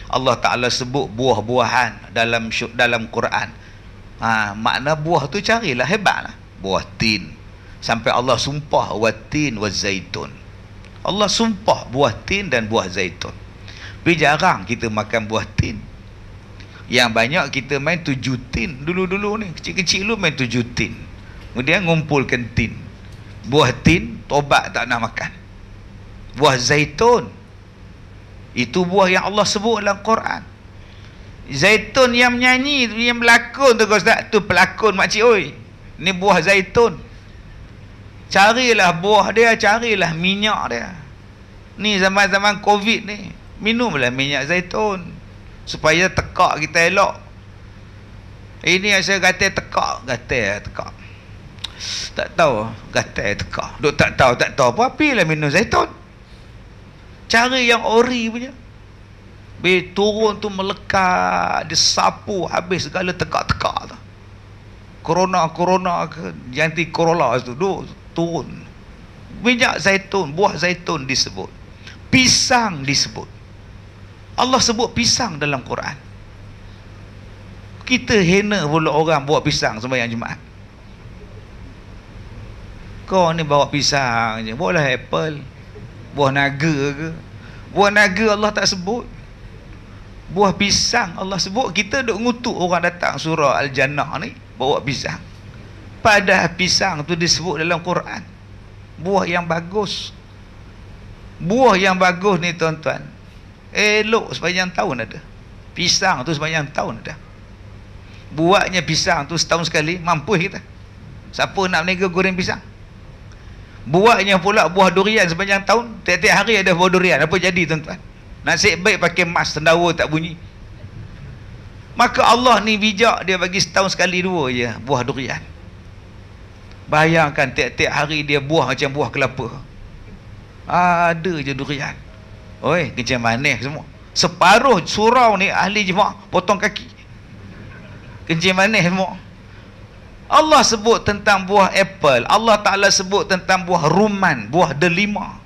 Allah Ta'ala sebut buah-buahan dalam Quran. Makna buah tu carilah, hebatlah. Buah tin. Sampai Allah sumpah watin wa zaitun. Allah sumpah buah tin dan buah zaitun. Tapi jarang kita makan buah tin. Yang banyak kita main 7 tin. Dulu-dulu ni, kecil-kecil dulu main 7 tin. Kemudian ngumpulkan tin. Buah tin, tobat tak nak makan. Buah zaitun, itu buah yang Allah sebut dalam Quran. Zaitun yang menyanyi, yang berlakon tu Ustaz, tu pelakon makcik oi. Ni buah zaitun. Carilah buah dia, carilah minyak dia. Ni zaman-zaman Covid ni, minumlah minyak zaitun supaya tekak kita elok. Ini yang saya kata tekak. Tak tahu, gatal tekak. Duk tak tahu apa, apilah minum zaitun. Cara yang ori punya. Bila turun tu melekat, dia sapu habis segala tekak-tekak tu. Corona ke, janti Corolla tu, duk turun. Minyak zaitun, buah zaitun disebut. Pisang disebut. Allah sebut pisang dalam Quran. Kita hina pula orang bawa pisang sembahyang Jumaat. Kau ni bawa pisang je, bawalah apple, buah naga ke. Buah naga Allah tak sebut. Buah pisang Allah sebut. Kita duk ngutuk orang datang surah Al-Jannah ni bawa pisang. Padahal pisang tu disebut dalam Quran buah yang bagus. Buah yang bagus ni tuan-tuan, elok sepanjang tahun ada. Pisang tu sepanjang tahun ada. Buatnya pisang tu setahun sekali, mampu kita. Siapa nak berniaga goreng pisang? Buatnya pula buah durian sepanjang tahun, tiap-tiap hari ada buah durian. Apa jadi tuan-tuan? Nasib baik pakai mask, sendawa tak bunyi. Maka Allah ni bijak, dia bagi setahun sekali dua je buah durian. Bayangkan tiap-tiap hari dia buah macam buah kelapa. Ada je durian. Oi, kencing manis semua. Separuh surau ni ahli jemaah potong kaki. Kencing manis semua. Allah sebut tentang buah apple, Allah Ta'ala sebut tentang buah rumman, buah delima,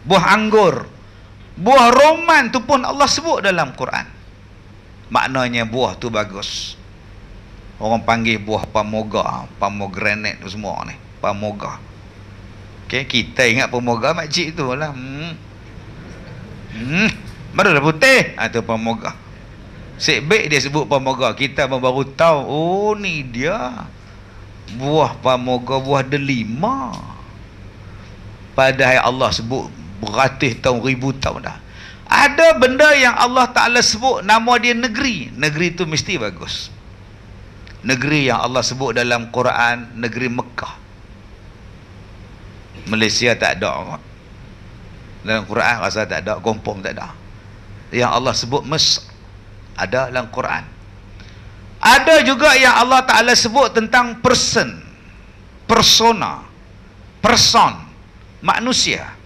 buah anggur. Buah roman tu pun Allah sebut dalam Quran. Maknanya buah tu bagus. Orang panggil buah pamoga, pomegranate tu semua ni, pamoga. Okay, kita ingat pamoga makcik tu lah. Baru dah putih, tu pamoga. Sebab dia sebut pamoga, kita baru tahu, oh ni dia buah pamoga, buah delima. Padahal Allah sebut beratus tahun, ribu tahun dah. Ada benda yang Allah Ta'ala sebut nama dia negeri. Negeri tu mesti bagus. Negeri yang Allah sebut dalam Quran, negeri Mekah. Malaysia tak ada. Dalam Quran rasa tak ada, Kompong tak ada. Yang Allah sebut Mesir ada dalam Quran. Ada juga yang Allah Ta'ala sebut tentang person, persona, person, manusia.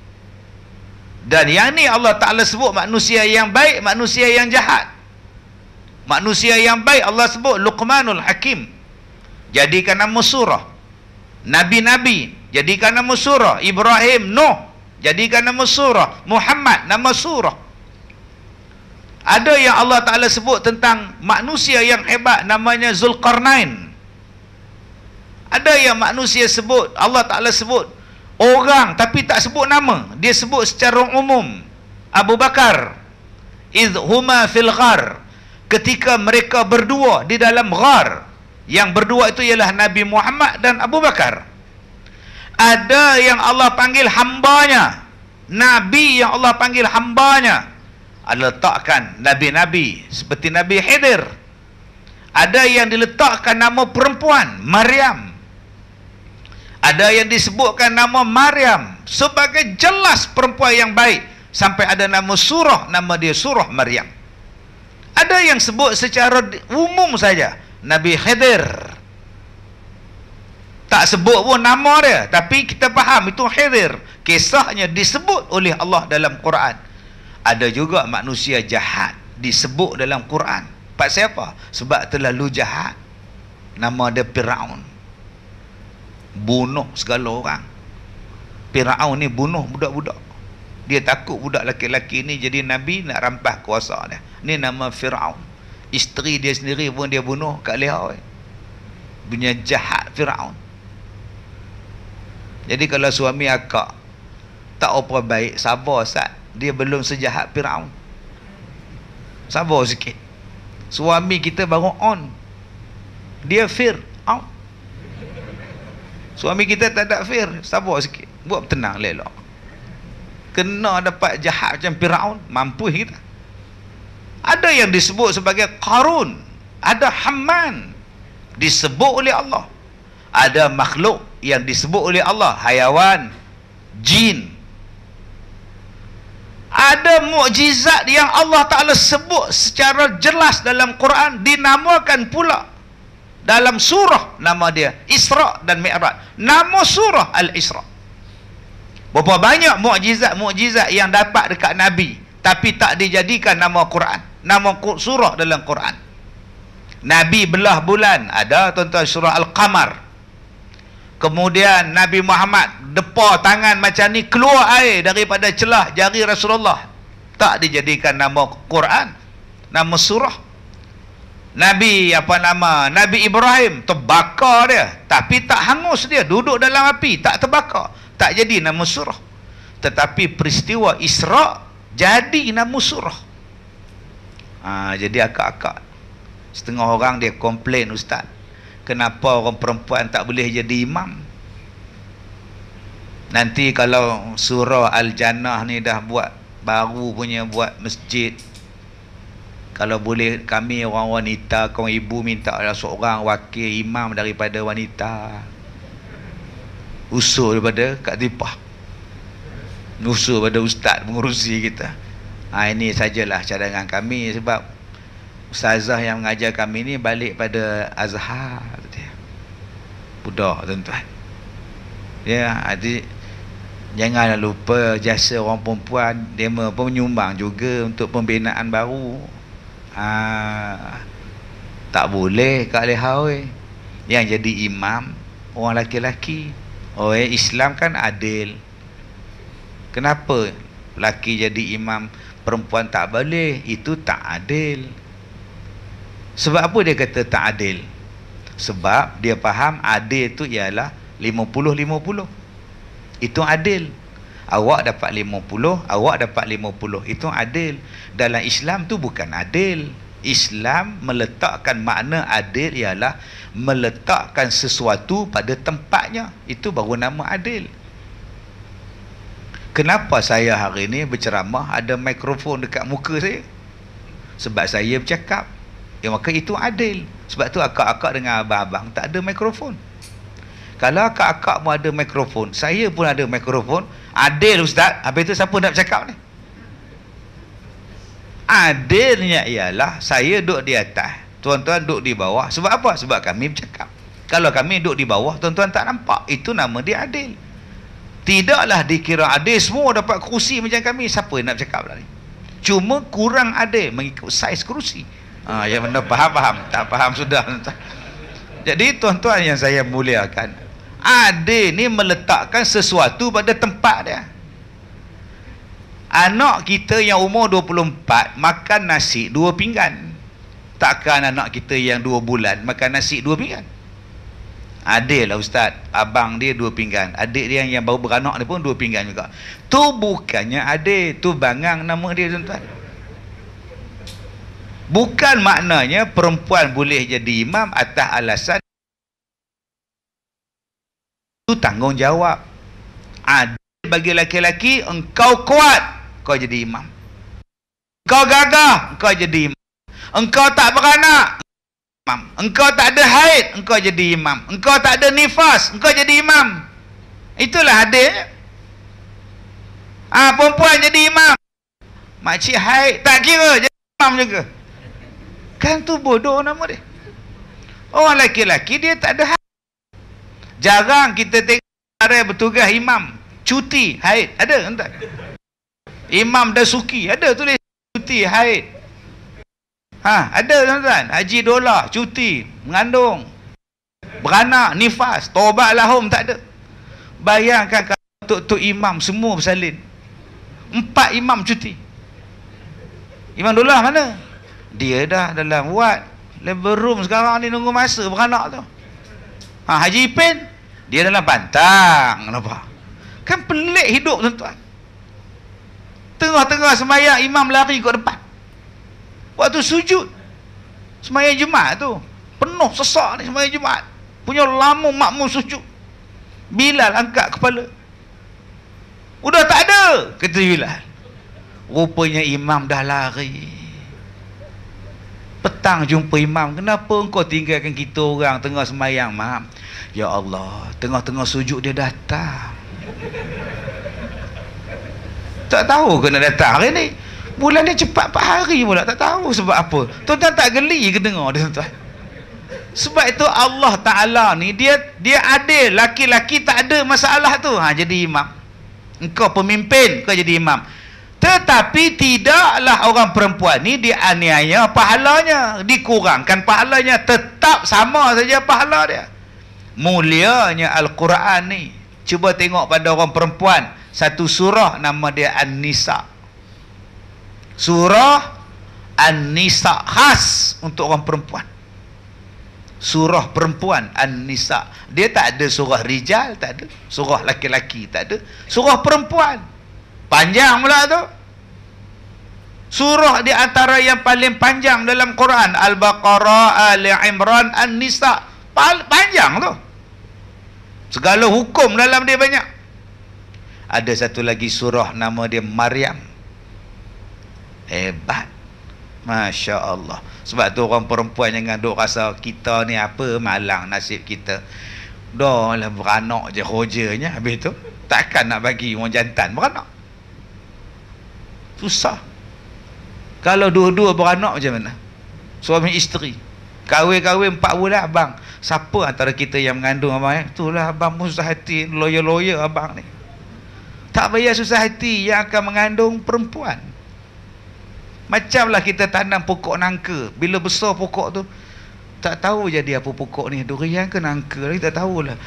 Dan yang ni Allah Ta'ala sebut manusia yang baik, manusia yang jahat. Manusia yang baik Allah sebut Luqmanul Hakim, jadikan nama surah. Nabi-Nabi jadikan nama surah. Ibrahim, Nuh jadikan nama surah. Muhammad nama surah. Ada yang Allah Ta'ala sebut tentang manusia yang hebat, namanya Zulkarnain. Ada yang manusia sebut, Allah Ta'ala sebut orang tapi tak sebut nama, dia sebut secara umum. Abu Bakar, idh huma fil ghar, ketika mereka berdua di dalam ghar. Yang berdua itu ialah Nabi Muhammad dan Abu Bakar. Ada yang Allah panggil hambanya, Nabi yang Allah panggil hambanya. Allah letakkan Nabi-Nabi seperti Nabi Khidir. Ada yang diletakkan nama perempuan, Maryam. Ada yang disebutkan nama Maryam sebagai jelas perempuan yang baik, sampai ada nama surah, nama dia surah Maryam. Ada yang sebut secara umum saja, Nabi Khidir. Tak sebut pun nama dia, tapi kita faham itu Khidir. Kisahnya disebut oleh Allah dalam Quran. Ada juga manusia jahat disebut dalam Quran. Pasal apa? Sebab terlalu jahat. Nama dia Firaun. Bunuh segala orang. Firaun ni bunuh budak-budak. Dia takut budak laki-laki ni jadi nabi, nak rampas kuasa dia. Ni nama Firaun. Isteri dia sendiri pun dia bunuh kat leher. Punya jahat Firaun. Jadi kalau suami akak tak apa baik, sabar Ustaz. Dia belum sejahat Firaun. Sabar sikit. Suami kita baru on, dia Firaun. Suami kita tak ada Fir, sabar sikit. Buat tenang, lelok. Kena dapat jahat macam Firaun, mampu kita. Ada yang disebut sebagai Qarun, ada Haman, disebut oleh Allah. Ada makhluk yang disebut oleh Allah, hayawan, jin. Ada mukjizat yang Allah Ta'ala sebut secara jelas dalam Quran, dinamakan pula Dalam surah nama dia Isra dan Mi'raj. Nama surah Al-Isra. Berapa banyak mukjizat-mukjizat yang dapat dekat Nabi, tapi tak dijadikan nama Quran, nama surah dalam Quran. Nabi belah bulan, ada tuan-tuan, surah Al-Qamar. Kemudian Nabi Muhammad depa tangan macam ni, keluar air daripada celah jari Rasulullah, tak dijadikan nama Quran, nama surah. Nabi Nabi Ibrahim terbakar dia, tapi tak hangus dia, duduk dalam api, tak terbakar, tak jadi nama surah. Tetapi peristiwa Isra jadi nama surah. Jadi akak-akak, setengah orang dia komplain, ustaz, kenapa orang perempuan tak boleh jadi imam? Nanti kalau surah Al-Jannah ni dah buat baru punya, buat masjid, kalau boleh kami orang wanita, kaum ibu minta ada seorang wakil imam daripada wanita, usul daripada Kak Tipah, usul pada ustaz pengurusi kita. Ini sajalah cadangan kami, sebab ustazah yang mengajar kami ni balik pada Azhar dia. Budak tuan-tuan. Ya, jadi janganlah lupa jasa orang perempuan, dia pun menyumbang juga untuk pembinaan baru. Tak boleh Kak Leha yang jadi imam orang laki-laki. Islam kan adil. Kenapa laki jadi imam, perempuan tak boleh? Itu tak adil. Sebab apa dia kata tak adil? Sebab dia faham adil tu ialah 50-50. Itu adil. Awak dapat 50, awak dapat 50. Itu adil. Dalam Islam tu bukan adil. Islam meletakkan makna adil ialah meletakkan sesuatu pada tempatnya. Itu baru nama adil. Kenapa saya hari ni berceramah ada mikrofon dekat muka saya? Sebab saya bercakap. Maka itu adil. Sebab tu akak-akak dengan abang-abang tak ada mikrofon. Kalau akak-akak pun ada mikrofon, saya pun ada mikrofon, adil ustaz. Habis tu siapa nak bercakap ni? Adilnya ialah saya duduk di atas, tuan-tuan duduk di bawah. Sebab apa? Sebab kami bercakap. Kalau kami duduk di bawah, tuan-tuan tak nampak, itu nama dia adil. Tidaklah dikira adil semua dapat kerusi macam kami. Siapa nak bercakap lah ni? Cuma kurang adil mengikut saiz kerusi. Yang mana faham-faham, tak faham sudah. Jadi tuan-tuan yang saya muliakan, adil ni meletakkan sesuatu pada tempat dia. Anak kita yang umur 24 makan nasi 2 pinggan. Takkan anak kita yang 2 bulan makan nasi 2 pinggan? Adil lah ustaz. Abang dia 2 pinggan, adik dia yang baru beranak dia pun 2 pinggan juga. Tu bukannya adil, tu bangang nama dia tuan-tuan. Bukan maknanya perempuan boleh jadi imam atas alasan itu tanggungjawab. Adil bagi laki-laki, engkau kuat, kau jadi imam. Engkau gagah, engkau jadi imam. Engkau tak beranak, imam. Engkau tak ada haid, engkau jadi imam. Engkau tak ada nifas, engkau jadi imam. Itulah adilnya. Perempuan jadi imam, makcik haid tak kira, jadi imam juga. Kan tu bodoh nama dia. Orang laki-laki dia tak ada haid. Jarang kita tengok orang bertugas imam cuti haid. Ada tak? Imam Dasuki ada tulis cuti haid. Ada tuan-tuan. Haji Dola cuti mengandung, beranak, nifas, taubat lahum, tak ada. Bayangkan kalau tok-tok imam semua bersalin, 4 imam cuti. Imam Dola mana? Dia dah dalam wad labor room sekarang ni, nunggu masa beranak tu. Haji Ipin dia dalam pantang. Kenapa? Kan pelik hidup tuan-tuan. Tengah-tengah sembahyang imam lari kat depan. Waktu sujud sembahyang Jumaat tu penuh sesak ni, sembahyang Jumaat punya lama makmum sujud. Bilal angkat kepala, udah tak ada, kata Bilal. Rupanya imam dah lari. Petang jumpa imam, kenapa engkau tinggalkan kita orang tengah sembahyang? Maaf ya Allah, tengah-tengah sujud dia datang. Tak tahu kena datang hari ni. Bulan dia cepat 4 hari pula, tak tahu sebab apa. Tuan-tuan tak geli ke dengar dia tuan? Sebab itu Allah Ta'ala ni dia adil. Laki-laki tak ada masalah tu. Jadi imam. Engkau pemimpin, kau jadi imam. Tetapi tidaklah orang perempuan ni dianiaya pahalanya, dikurangkan pahalanya, tetap sama saja pahala dia. Mulianya Al-Quran ni. Cuba tengok pada orang perempuan, satu surah nama dia An-Nisa. Surah An-Nisa khas untuk orang perempuan. Surah perempuan An-Nisa. Dia tak ada surah rijal, tak ada. Surah laki-laki, tak ada. Surah perempuan. Panjang pula tu. Surah di antara yang paling panjang dalam Quran. Al-Baqarah, Ali Imran, An-Nisa. Panjang tu. Segala hukum dalam dia banyak. Ada satu lagi surah nama dia Maryam. Hebat. Masya Allah. Sebab tu orang perempuan jangan duk rasa kita ni apa malang nasib kita. Dah lah beranak je hojanya. Habis tu takkan nak bagi orang jantan beranak. Susah. Kalau dua-dua beranak macam mana? Suami isteri. Kahwin-kahwin 4 bulan abang. Siapa antara kita yang mengandung abang? Itulah abang pun susah hati. Lawyer-lawyer abang ni. Tak payah susah hati yang akan mengandung perempuan. Macamlah kita tanam pokok nangka. Bila besar pokok tu, tak tahu jadi apa pokok ni. Durian ke nangka lagi tak tahulah.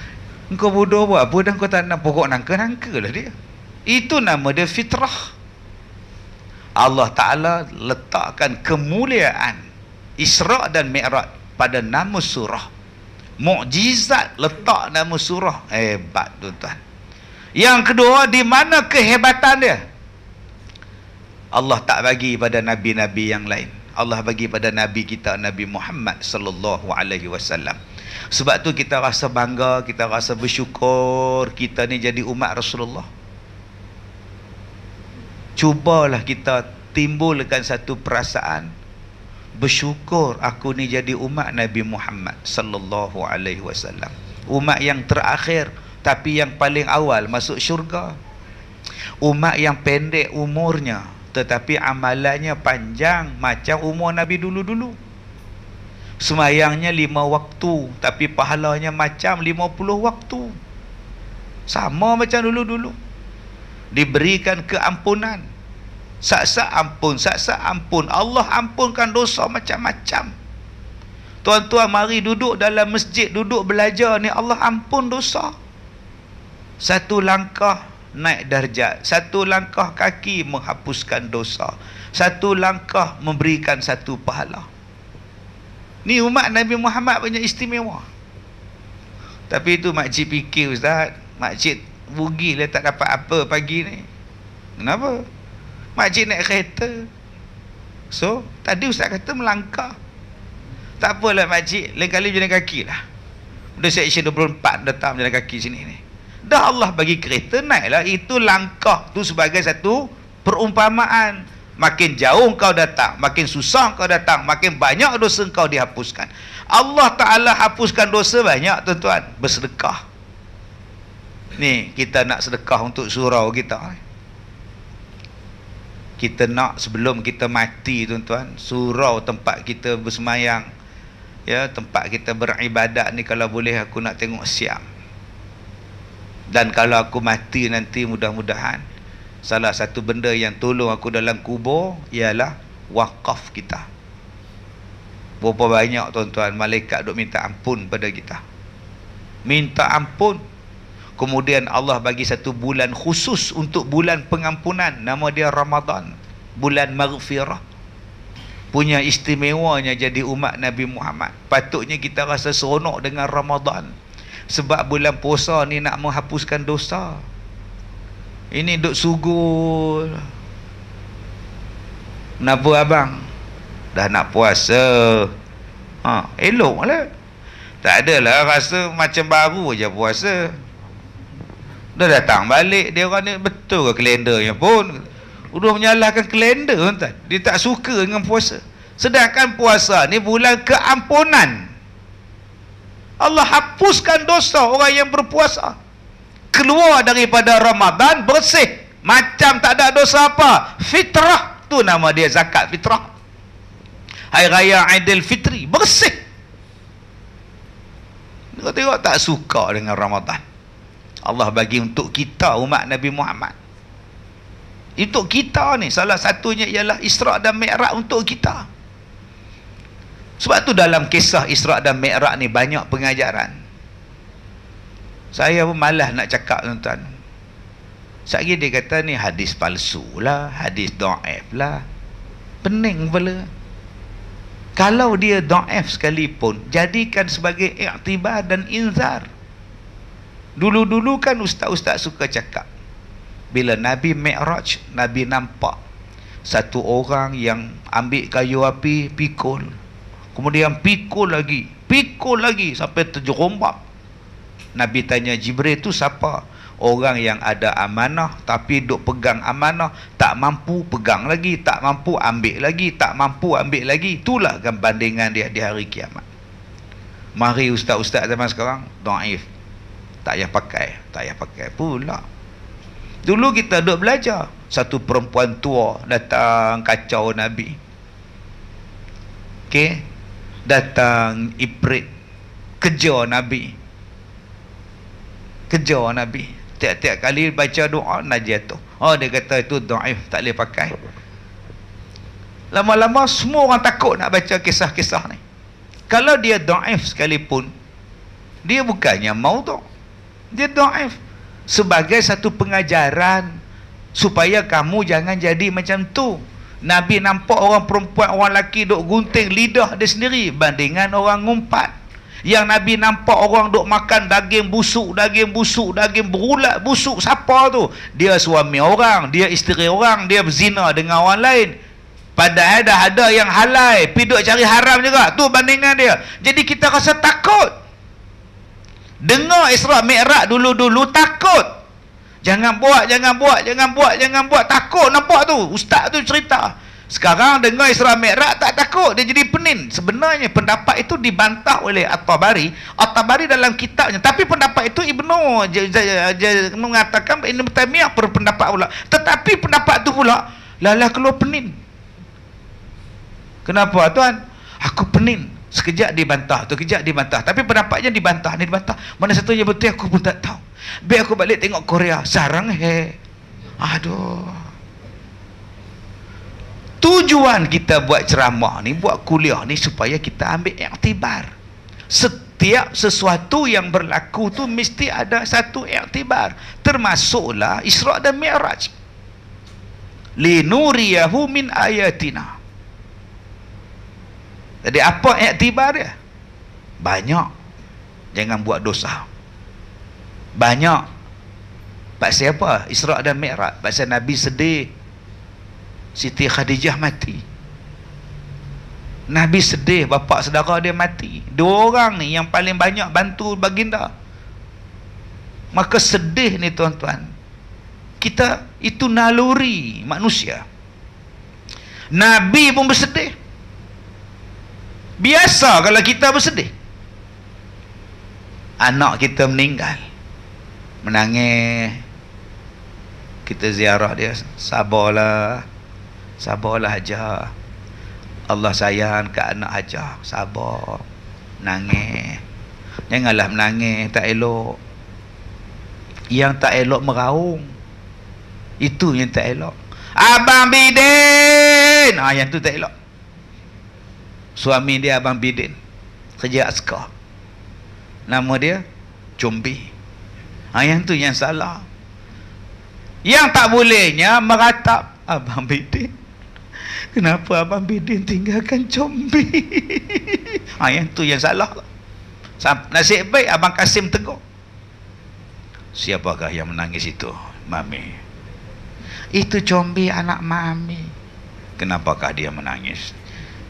Engkau bodoh buat apa dan kau tanam pokok nangka, nangka lah dia. Itu nama dia fitrah. Allah Ta'ala letakkan kemuliaan Isra' dan Mi'raj pada nama surah. Mukjizat letak nama surah. Hebat tuan-tuan. Yang kedua, di mana kehebatan dia? Allah tak bagi pada nabi-nabi yang lain. Allah bagi pada nabi kita, Nabi Muhammad sallallahu alaihi wasallam. Sebab tu kita rasa bangga, kita rasa bersyukur kita ni jadi umat Rasulullah. Cubalah kita timbulkan satu perasaan bersyukur aku ni jadi umat Nabi Muhammad sallallahu alaihi wasallam. Umat yang terakhir tapi yang paling awal masuk syurga. Umat yang pendek umurnya tetapi amalannya panjang macam umur Nabi dulu-dulu. Semayangnya 5 waktu tapi pahalanya macam 50 waktu. Sama macam dulu-dulu. Diberikan keampunan. Sak-sak ampun, sak-sak ampun. Allah ampunkan dosa macam-macam. Tuan-tuan mari duduk dalam masjid, duduk belajar ni, Allah ampun dosa. Satu langkah naik darjat, satu langkah kaki menghapuskan dosa, satu langkah memberikan satu pahala. Ni umat Nabi Muhammad punya istimewa. Tapi itu makcik fikir, ustaz, makcik rugilah tak dapat apa pagi ni. Kenapa? Makcik naik kereta. So tadi ustaz kata melangkah. Tak apalah makcik, lain kali jalan kaki lah. Dah section 24 datang jalan kaki sini ni. Dah Allah bagi kereta, naiklah. Itu langkah tu sebagai satu perumpamaan. Makin jauh kau datang, makin susah kau datang, makin banyak dosa kau dihapuskan. Allah Ta'ala hapuskan dosa banyak tuan-tuan. Bersedekah. Ni kita nak sedekah untuk surau kita. Kita nak sebelum kita mati tuan-tuan, surau tempat kita bersemayang, ya, tempat kita beribadat ni, kalau boleh aku nak tengok siap. Dan kalau aku mati nanti, mudah-mudahan salah satu benda yang tolong aku dalam kubur ialah wakaf kita. Berapa banyak tuan-tuan malaikat duk minta ampun pada kita. Minta ampun. Kemudian Allah bagi satu bulan khusus untuk bulan pengampunan. Nama dia Ramadan. Bulan maghfirah. Punya istimewanya jadi umat Nabi Muhammad. Patutnya kita rasa seronok dengan Ramadan. Sebab bulan puasa ni nak menghapuskan dosa. Ini duk sugul. Kenapa abang? Dah nak puasa. Elok lah. Tak adalah rasa macam baru je puasa. Dah datang balik dia orang ni, betul ke kalendernya pun. Udah menyalahkan kalender tuan. Dia tak suka dengan puasa. Sedangkan puasa ni bulan keampunan. Allah hapuskan dosa orang yang berpuasa. Keluar daripada Ramadan bersih. Macam tak ada dosa apa. Fitrah. Tu nama dia zakat fitrah. Hari Raya Aidil Fitri. Bersih. Tengok tak suka dengan Ramadan. Allah bagi untuk kita umat Nabi Muhammad. Untuk kita ni salah satunya ialah Isra' dan Mi'raj untuk kita. Sebab tu dalam kisah Isra' dan Mi'raj ni banyak pengajaran. Saya pun malas nak cakap tuan-tuan. Sekali dia kata ni hadis palsu lah, hadis dhaif lah. Pening kepala. Kalau dia dhaif sekalipun, jadikan sebagai iktibar dan inzar. Dulu-dulu kan ustaz-ustaz suka cakap, bila Nabi Mi'raj, Nabi nampak satu orang yang ambil kayu api, pikul. Kemudian pikul lagi sampai terjerombak. Nabi tanya Jibril, tu siapa? Orang yang ada amanah tapi duk pegang amanah, tak mampu pegang lagi, tak mampu ambil lagi, tak mampu ambil lagi. Itulah bandingan dia di hari kiamat. Mari ustaz-ustaz zaman sekarang dhaif. Tak payah pakai pula. Dulu kita duk belajar, satu perempuan tua datang kacau Nabi. Okey, datang Ibrit kejar Nabi. Tiap-tiap kali baca doa najis tu. Oh, dia kata itu dhaif, tak boleh pakai. Lama-lama semua orang takut nak baca kisah-kisah ni. Kalau dia dhaif sekalipun, dia bukannya maudhu'. Dia dhaif sebagai satu pengajaran supaya kamu jangan jadi macam tu. Nabi nampak orang perempuan, orang lelaki duk gunting lidah dia sendiri bandingan orang ngumpat. Yang Nabi nampak orang duk makan daging busuk, daging berulat busuk. Siapa tu? Dia suami orang, dia isteri orang, dia berzina dengan orang lain. Padahal dah ada yang halal, pergi duk cari haram juga. Tu bandingan dia. Jadi kita rasa takut. Dengar Isra' Mi'raj dulu-dulu takut. Jangan buat. Takut nampak tu. Ustaz tu cerita. Sekarang dengar Isra' Mi'raj tak takut. Dia jadi penin. Sebenarnya pendapat itu dibantah oleh At-Tabari. At-Tabari dalam kitabnya. Tapi pendapat itu Ibnu mengatakan Ibnu Taimiyah berpendapat pula. Tetapi pendapat itu pula lalah keluar penin. Kenapa tuan? Aku penin. Sekejap dibantah, tu kejap dibantah. Tapi pendapatnya dibantah, ni dibantah. Mana satunya betul aku pun tak tahu. Biar aku balik tengok Korea. Sarang aduh. Tujuan kita buat ceramah ni, buat kuliah ni supaya kita ambil iktibar. Setiap sesuatu yang berlaku tu mesti ada satu iktibar. Termasuklah Isra' dan Mi'raj. Linuriyahu min ayatina. Jadi apa iktibar dia? Banyak. Jangan buat dosa. Banyak. Pasal apa? Isra' dan Mi'raj. Pasal Nabi sedih. Siti Khadijah mati. Nabi sedih bapa saudara dia mati. Dua orang ni yang paling banyak bantu baginda. Maka sedih ni tuan-tuan. Kita itu naluri manusia. Nabi pun bersedih. Biasa kalau kita bersedih. Anak kita meninggal, menangis, kita ziarah dia. Sabarlah aja. Allah sayang ke anak aja. Sabar. Nangis. Janganlah menangis, tak elok. Yang tak elok meraung. Itu yang tak elok. Abang Bidin. Yang tu tak elok. Suami dia Abang Bidin, kerja askar. Nama dia Combi. Yang tu yang salah. Yang tak bolehnya meratap Abang Bidin. Kenapa Abang Bidin tinggalkan Combi? Yang tu yang salah. Nasib baik Abang Kasim tegur. Siapakah yang menangis itu? Mami. Itu Combi, anak Mami. Kenapakah dia menangis?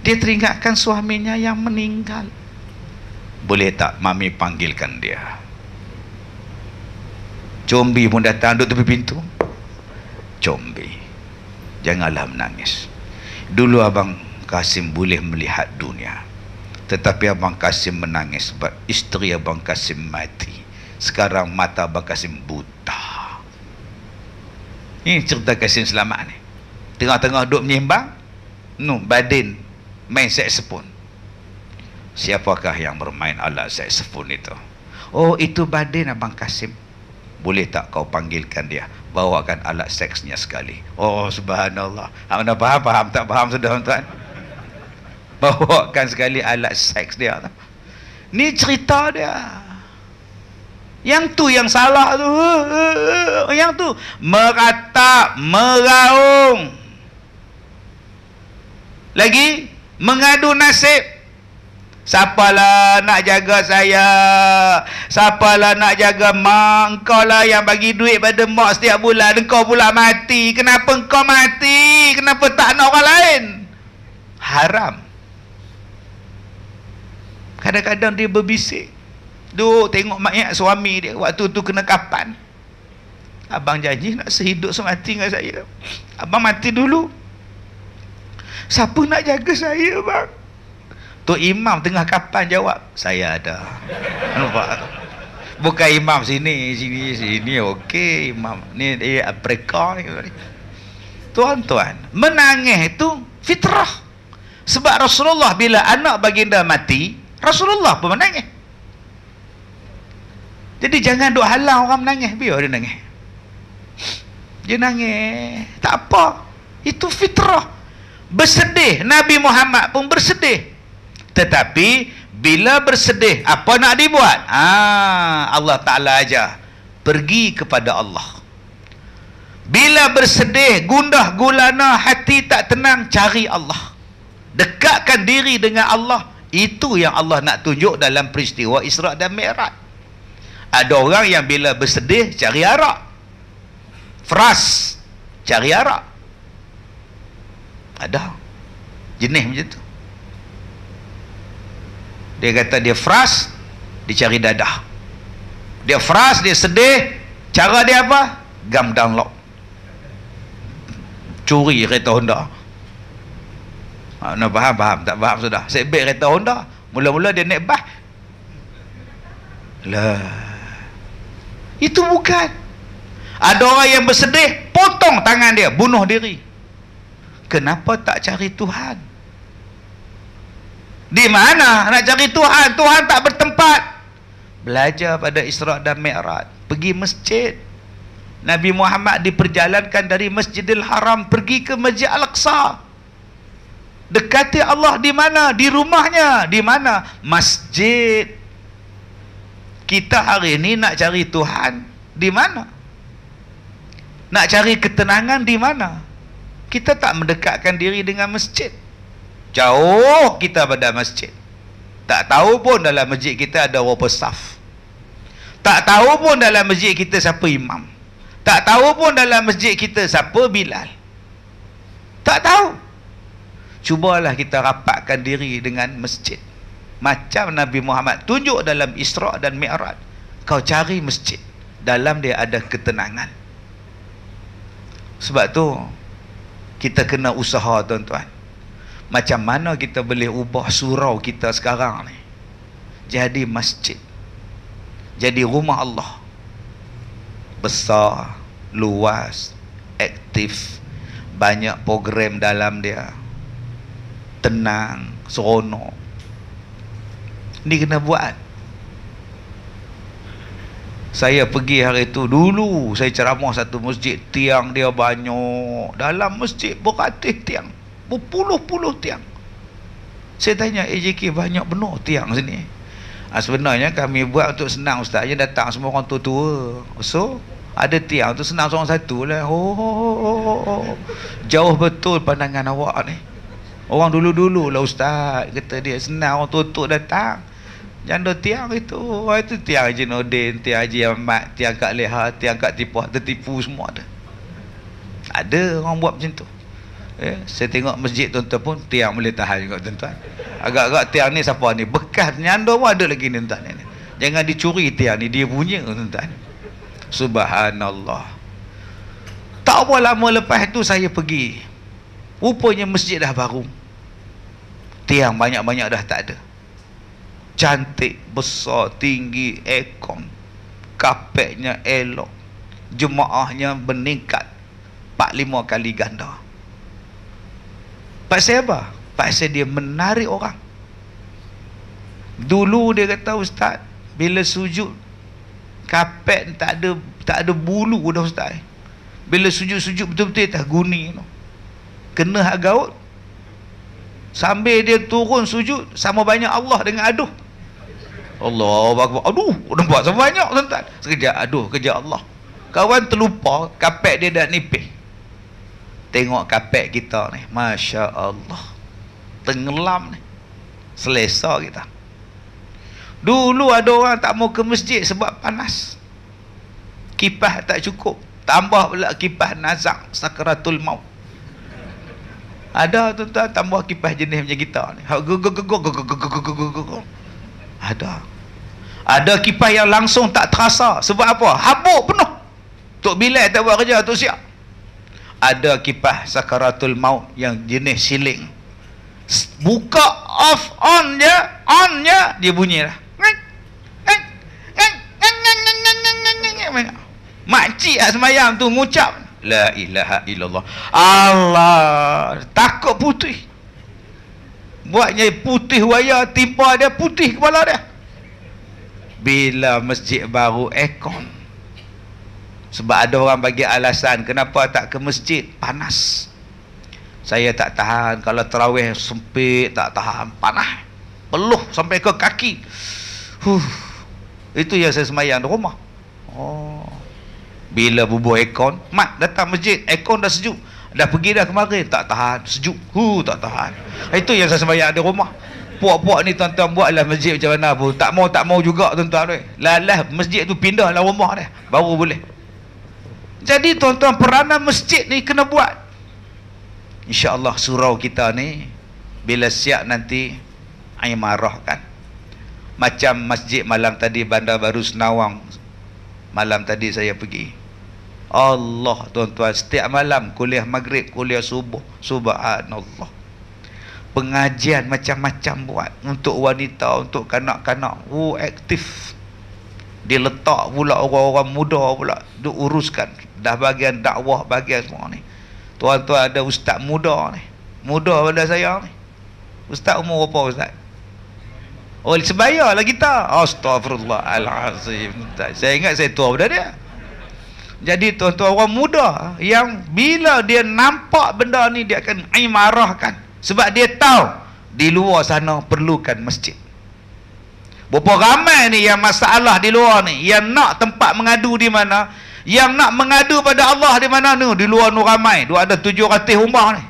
Dia teringatkan suaminya yang meninggal. Boleh tak Mami panggilkan dia? Combi pun datang duduk tepi pintu. Combi, janganlah menangis. Dulu Abang Kasim boleh melihat dunia, tetapi Abang Kasim menangis sebab isteri Abang Kasim mati. Sekarang mata Abang Kasim buta. Ini cerita Kasim selamat ni. Tengah-tengah duduk menyembang, Badin main saksofon. Siapakah yang bermain alat saksofon itu? Oh, itu Badin Abang Kasim. Boleh tak kau panggilkan dia, bawakan alat seksnya sekali. Oh, subhanallah. Anda faham tak faham sudah tuan? Bawakan sekali alat seks dia. Ni cerita dia. Yang tu yang salah tu. Yang tu meratap, meraung. Lagi mengadu nasib. Siapalah nak jaga saya? Siapalah nak jaga mak? Engkau lah yang bagi duit pada mak setiap bulan. Engkau pula mati. Kenapa engkau mati? Kenapa tak nak orang lain? Haram. Kadang-kadang dia berbisik. Duk tengok mayat suami dia. Waktu tu kena kapan. Abang janji nak sehidup semati dengan saya. Abang mati dulu. Siapa nak jaga saya, bang? Tok Imam tengah kapan jawab, saya ada. Nampak? Bukan imam sini okey, imam ni dia Afrika ni. Tuan-tuan, menangis itu fitrah. Sebab Rasulullah bila anak baginda mati, Rasulullah pun menangis. Jadi jangan duk halang orang menangis, biar dia nangis. Dia nangis, tak apa. Itu fitrah. Bersedih, Nabi Muhammad pun bersedih. Tetapi bila bersedih, apa nak dibuat? Allah Ta'ala aja. Pergi kepada Allah. Bila bersedih, gundah gulana, hati tak tenang, cari Allah. Dekatkan diri dengan Allah. Itu yang Allah nak tunjuk dalam peristiwa Isra' dan Mi'raj. Ada orang yang bila bersedih, cari arak. Fras, cari arak. Ada jenis macam tu. Dia kata dia fras, dia cari dadah. Dia fras, dia sedih, cara dia apa? Gam download. Curi kereta Honda. Nak faham? Tak faham sudah. Setback kereta Honda. Mula-mula dia naik bas. Lah. Itu bukan. Ada orang yang bersedih, potong tangan dia, bunuh diri. Kenapa tak cari Tuhan? Di mana nak cari Tuhan? Tuhan tak bertempat. Belajar pada Isra' dan Mi'raj. Pergi masjid. Nabi Muhammad diperjalankan dari Masjidil Haram pergi ke Masjid Al-Aqsa. Dekati Allah di mana? Di rumahnya. Di mana? Masjid. Kita hari ini nak cari Tuhan di mana? Nak cari ketenangan di mana? Kita tak mendekatkan diri dengan masjid. Jauh kita pada masjid. Tak tahu pun dalam masjid kita ada berapa saf. Tak tahu pun dalam masjid kita siapa imam. Tak tahu pun dalam masjid kita siapa Bilal. Tak tahu. Cubalah kita rapatkan diri dengan masjid. Macam Nabi Muhammad tunjuk dalam Isra' dan Mi'raj. Kau cari masjid. Dalam dia ada ketenangan. Sebab tu kita kena usaha, tuan-tuan. Macam mana kita boleh ubah surau kita sekarang ni jadi masjid, jadi rumah Allah. Besar, luas, aktif, banyak program dalam dia, tenang, seronok. Ni kena buat. Saya pergi hari itu, dulu saya ceramah satu masjid, tiang dia banyak. Dalam masjid beratus tiang, berpuluh-puluh tiang. Saya tanya, AJK banyak benar tiang sini? Sebenarnya kami buat untuk senang ustaz, je datang semua orang tua-tua. So ada tiang tu senang seorang satu lah. Jauh betul pandangan awak ni. Orang dulu-dulu lah ustaz, kata dia senang orang tua-tua datang. Janda tiang itu tiang Haji Nordin, tiang Haji Ahmad, tiang Kak Leha, tiang Kak Tipuh, tertipu semua ada. Ada orang buat macam tu. Saya tengok masjid tuan-tuan pun tiang boleh tahan juga tuan-tuan. Agak-agak tiang ni siapa ni? Bekas nyanda pun ada lagi ni tuan-tuan ni. Jangan dicuri tiang ni, dia punya tuan-tuan. Subhanallah. Tak apa lama lepas tu saya pergi. Rupanya masjid dah baru. Tiang banyak-banyak dah tak ada. Cantik, besar, tinggi, aircon. Kapeknya elok. Jemaahnya meningkat 4-5 kali ganda. Pasal apa? Pasal dia menarik orang. Dulu dia kata, ustaz, bila sujud kapet tak ada bulu dah Ustaz. Bila sujud betul-betul tak guni tu. Kena hak gaut. Sambil dia turun sujud sama banyak Allah dengan aduh. Allahu akbar. Aduh, nampak sama banyak tuan-tuan. Sekejap aduh, kejap Allah. Kawan terlupa kapet dia dah nipis. Tengok kapet kita ni, Masya Allah, tenggelam ni. Selesa kita. Dulu ada orang tak mau ke masjid sebab panas, kipas tak cukup, tambah pula kipas nazak sakaratul maut. Ada tuan-tuan tambah kipas jenis macam kita ni. Ada kipas yang langsung tak terasa. Sebab apa? Habuk penuh. Tok Bilal tak buat kerja, Tok siap. Ada kipas sakaratul maut yang jenis siling. Buka off on je dia bunyi dah. Makcik semayang tu ngucap la ilaha illallah. Allah, takut putih. Buatnya putih waya, timpa dia putih kepala dia. Bila masjid baru aircon. Sebab ada orang bagi alasan kenapa tak ke masjid, panas. Saya tak tahan, kalau tarawih sempit tak tahan, panas. Peluh sampai ke kaki. Itu yang saya semayang di rumah. Oh. Bila bubuh aircon, mat datang masjid, aircon dah sejuk. Dah pergi dah kemarin, tak tahan, sejuk. Tak tahan. Itu yang saya semayang di rumah. Puak-puak ni tuan-tuan buatlah masjid macam mana pun. Tak mau juga tuan-tuan. Lalah masjid tu pindah lah rumah dia, baru boleh. Jadi tuan-tuan, peranan masjid ni kena buat. InsyaAllah surau kita ni bila siap nanti air marah kan. Macam masjid malam tadi Bandar Baru Senawang, malam tadi saya pergi. Allah tuan-tuan, setiap malam kuliah maghrib, kuliah subuh, subhanallah. Pengajian macam-macam buat untuk wanita, untuk kanak-kanak. Aktif. Diletak pula orang-orang muda pula duk uruskan. Dah bahagian dakwah, bahagian semua ni. Tuan-tuan, ada ustaz muda ni, muda pada saya ni. Ustaz umur berapa ustaz? Oh, sebaya lah kita. Astaghfirullahalazim. Saya ingat saya tua pada dia. Jadi tuan-tuan, orang muda yang bila dia nampak benda ni dia akan marahkan. Sebab dia tahu di luar sana perlukan masjid. Berapa ramai ni yang masalah di luar ni, yang nak tempat mengadu di mana, yang nak mengadu pada Allah di mana ni, di luar ni ramai. Dia ada 700 rumah ni.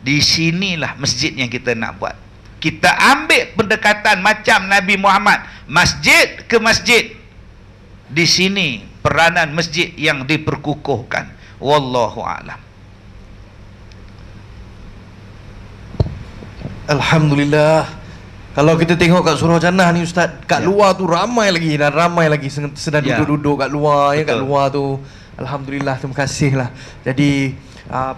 Di sinilah masjid yang kita nak buat. Kita ambil pendekatan macam Nabi Muhammad, masjid ke masjid. Di sini peranan masjid yang diperkukuhkan. Wallahu a'lam. Alhamdulillah. Kalau kita tengok kat Surau Jannah ni Ustaz, kat luar tu ramai lagi dan ramai lagi sedang duduk-duduk kat luar. Ya, kat luar tu. Alhamdulillah, terima kasih lah. Jadi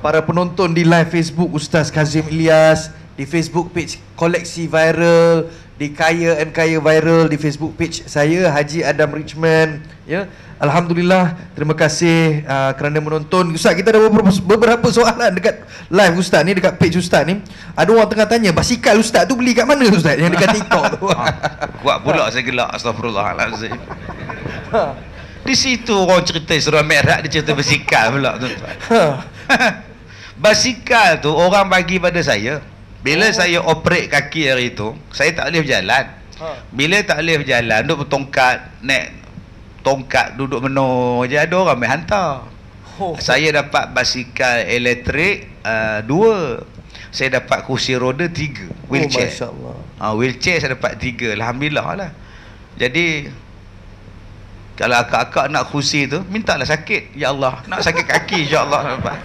para penonton di live Facebook Ustaz Kazim Ilyas, di Facebook page Koleksi Viral, di Kaya and Kaya Viral, di Facebook page saya Haji Adam Richman. Ya, alhamdulillah, terima kasih kerana menonton. Ustaz, kita ada beberapa soalan dekat live Ustaz ni, dekat page Ustaz ni. Ada orang tengah tanya, basikal Ustaz tu beli kat mana Ustaz? Yang dekat TikTok tu. Kuat pula saya gelak, astagfirullahalazim. Di situ orang cerita Surah Mi'raj, dia cerita basikal pula tuan-tuan. Basikal tu orang bagi pada saya. Bila saya operate kaki hari tu, saya tak boleh berjalan. Bila tak boleh berjalan, duduk bertongkat, naik tongkat, duduk menor je, ada orang main hantar. Saya dapat basikal elektrik 2. Saya dapat kursi roda 3, wheelchair. Masya-Allah. Wheelchair saya dapat 3, alhamdulillah lah. Jadi kalau akak-akak nak kursi tu, mintalah sakit, ya Allah, nak sakit kaki insya-Allah dapat.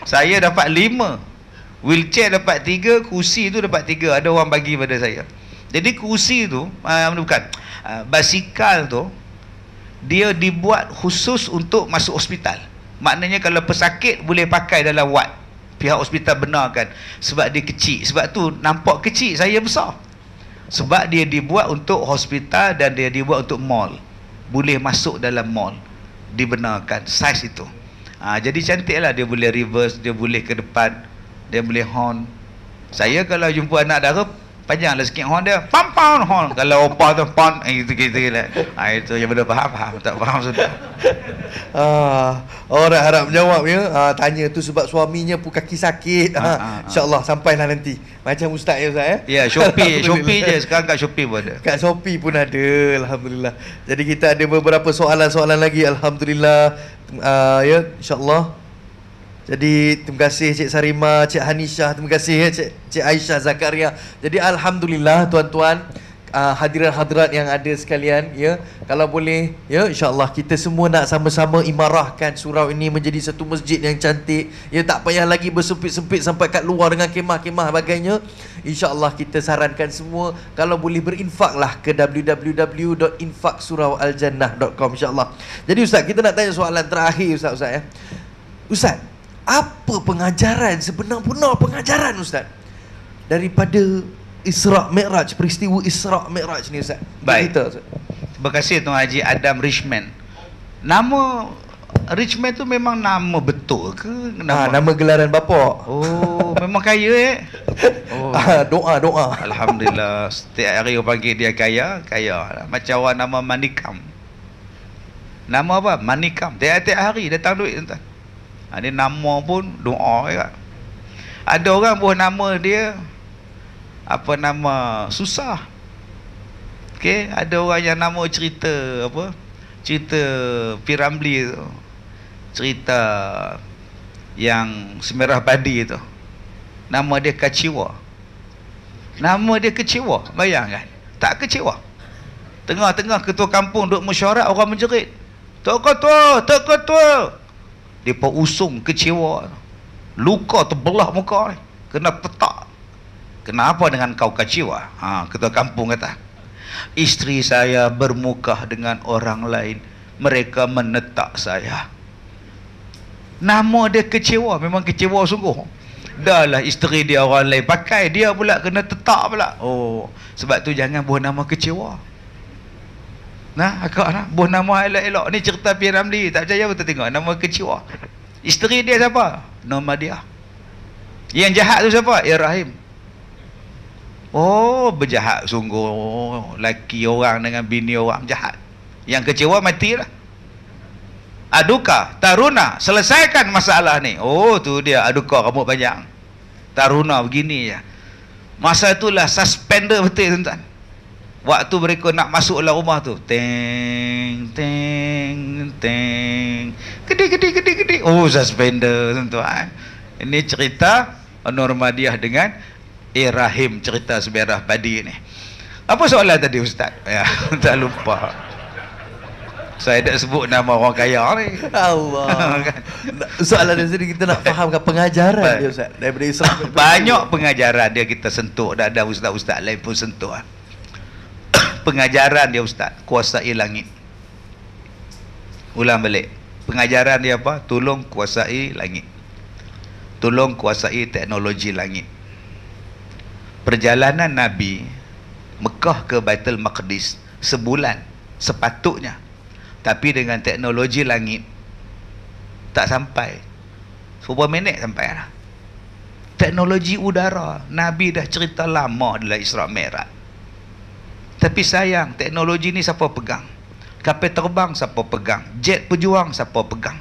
Saya dapat 5, wheelchair dapat 3, kursi tu dapat 3. Ada orang bagi pada saya. Jadi kursi tu basikal tu dia dibuat khusus untuk masuk hospital. Maknanya kalau pesakit boleh pakai dalam wad. Pihak hospital benarkan. Sebab dia kecil. Sebab tu nampak kecil, saya besar. Sebab dia dibuat untuk hospital dan dia dibuat untuk mall. Boleh masuk dalam mall. Dibenarkan saiz itu. Jadi cantik lah. Dia boleh reverse, dia boleh ke depan, dia boleh horn. Saya kalau jumpa anak dara, Panjanglah sikit horn dia. Pam pam horn. Kalau opah tu pam gitu lah. Itu yang benar faham, tak faham sudah. Orang harap menjawab ya. Tanya tu sebab suaminya pun kaki sakit. InsyaAllah sampailah nanti. Macam ustaz ya ustaz Ya, Shopee je sekarang, kat Shopee pun ada. Kat Shopee pun ada, alhamdulillah. Jadi kita ada beberapa soalan-soalan lagi, alhamdulillah. Ya, insya-Allah. Jadi terima kasih Cik Sarima, Cik Hanisha, terima kasih ya Cik Aisyah Zakaria. Jadi alhamdulillah tuan-tuan, hadirat-hadirat yang ada sekalian ya, kalau boleh ya, insya-Allah kita semua nak sama-sama imarahkan surau ini menjadi satu masjid yang cantik. Ya, tak payah lagi bersempit-sempit sampai kat luar dengan kemah-kemah bagainya. Insya-Allah kita sarankan semua kalau boleh berinfaklah ke www.infaksuraualjannah.com insya-Allah. Jadi ustaz, kita nak tanya soalan terakhir ustaz ya. Ustaz, apa pengajaran, sebenar-benar pengajaran ustaz daripada Isra' Mi'raj, peristiwa Isra' Mi'raj ni ustaz? Baik. Kita, ustaz. Terima kasih Tuan Haji Adam Richman. Nama Richman tu memang nama betul ke? Nama gelaran bapa. Oh, memang kaya Oh. Doa. Alhamdulillah. Setiap hari orang panggil dia kaya. Macam orang nama Manikam. Nama apa? Manikam. Tiap-tiap hari datang duit tuan. Dia nama pun doa juga. Ada orang buat nama dia apa nama susah. Okey, ada orang yang nama cerita apa? Cerita Piramli tu. Cerita yang Semerah Padi tu. Nama dia Kecewa. Nama dia Kecewa. Bayangkan. Tak kecewa. Tengah-tengah ketua kampung duk mesyuarat, orang menjerit. Tok ketua. Depa usung kecewa. Luka terbelah muka ni. Kena tetak. Kenapa dengan kau kecewa? Ketua kampung kata. Isteri saya bermukah dengan orang lain. Mereka menetak saya. Nama dia Kecewa. Memang kecewa sungguh. Dah lah isteri dia orang lain pakai, dia pula kena tetak pula. Oh, sebab tu jangan buat nama Kecewa. Nah, akak nak buat nama elok-elok. Ni cerita Piramli, tak percaya betul tengok nama Kecewa. Isteri dia siapa? Nama dia. Yang jahat tu siapa? Rahim. Oh, berjahat sungguh. Laki orang dengan bini orang jahat. Yang kecewa matilah. Aduka, taruna, selesaikan masalah ni. Oh, tu dia aduka rambut panjang. Taruna begini je. Masa itulah suspender betul tuan-tuan. Waktu mereka nak masuk dalam rumah tu, teng. Gede. Oh, suspender tuan-tuan. Ini cerita Nurmadiah dengan Rahim, cerita Semerah Padi ni. Apa soalan tadi ustaz? Ya, tak lupa. Saya tak sebut nama orang kaya ni. Allah. Soalan di sini kita nak fahamkan pengajaran dia ustaz daripada Isra'. Banyak pengajaran dia kita sentuh. Dah ada ustaz-ustaz lain pun sentuh. Pengajaran dia ustaz, kuasai langit. Ulang balik. Pengajaran dia apa? Tolong kuasai langit. Tolong kuasai teknologi langit. Perjalanan Nabi Mekah ke Baitul Maqdis sebulan sepatutnya. Tapi dengan teknologi langit tak sampai. Berapa minit sampai lah. Teknologi udara Nabi dah cerita lama dalam Isra' Mi'raj. Tapi sayang, teknologi ni siapa pegang? Kapal terbang siapa pegang? Jet pejuang siapa pegang?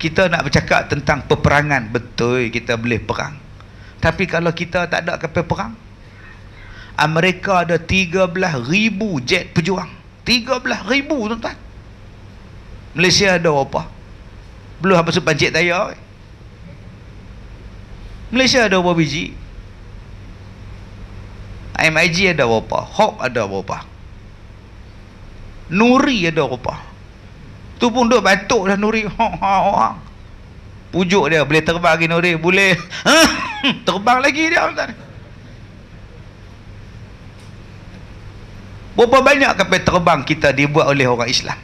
Kita nak bercakap tentang peperangan, betul kita boleh perang. Tapi kalau kita tak ada kapal perang, Amerika ada 13,000 jet pejuang. 13,000 tuan-tuan. Malaysia ada apa? Belum apa pancit tayar. Malaysia ada berapa biji? MIG ada berapa? Hawk ada berapa? Nuri ada berapa? Tu pun duk batuk dah Nuri. Pujuk dia boleh terbang lagi Nuri, boleh terbang lagi dia tuan. Berapa banyak kapal terbang kita dibuat oleh orang Islam?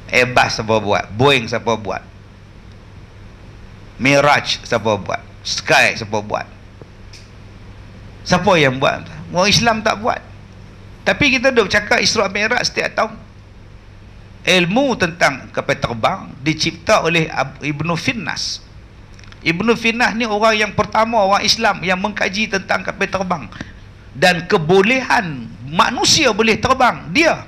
Airbus siapa buat? Boeing siapa buat? Miraj siapa buat? Sky siapa buat? Siapa yang buat? Orang Islam tak buat. Tapi kita duk cakap Isra' Mi'raj setiap tahun. Ilmu tentang kapal terbang dicipta oleh Ibnu Finnas. Ibnu Finnah ni orang yang pertama, orang Islam yang mengkaji tentang kapal terbang dan kebolehan manusia boleh terbang, dia.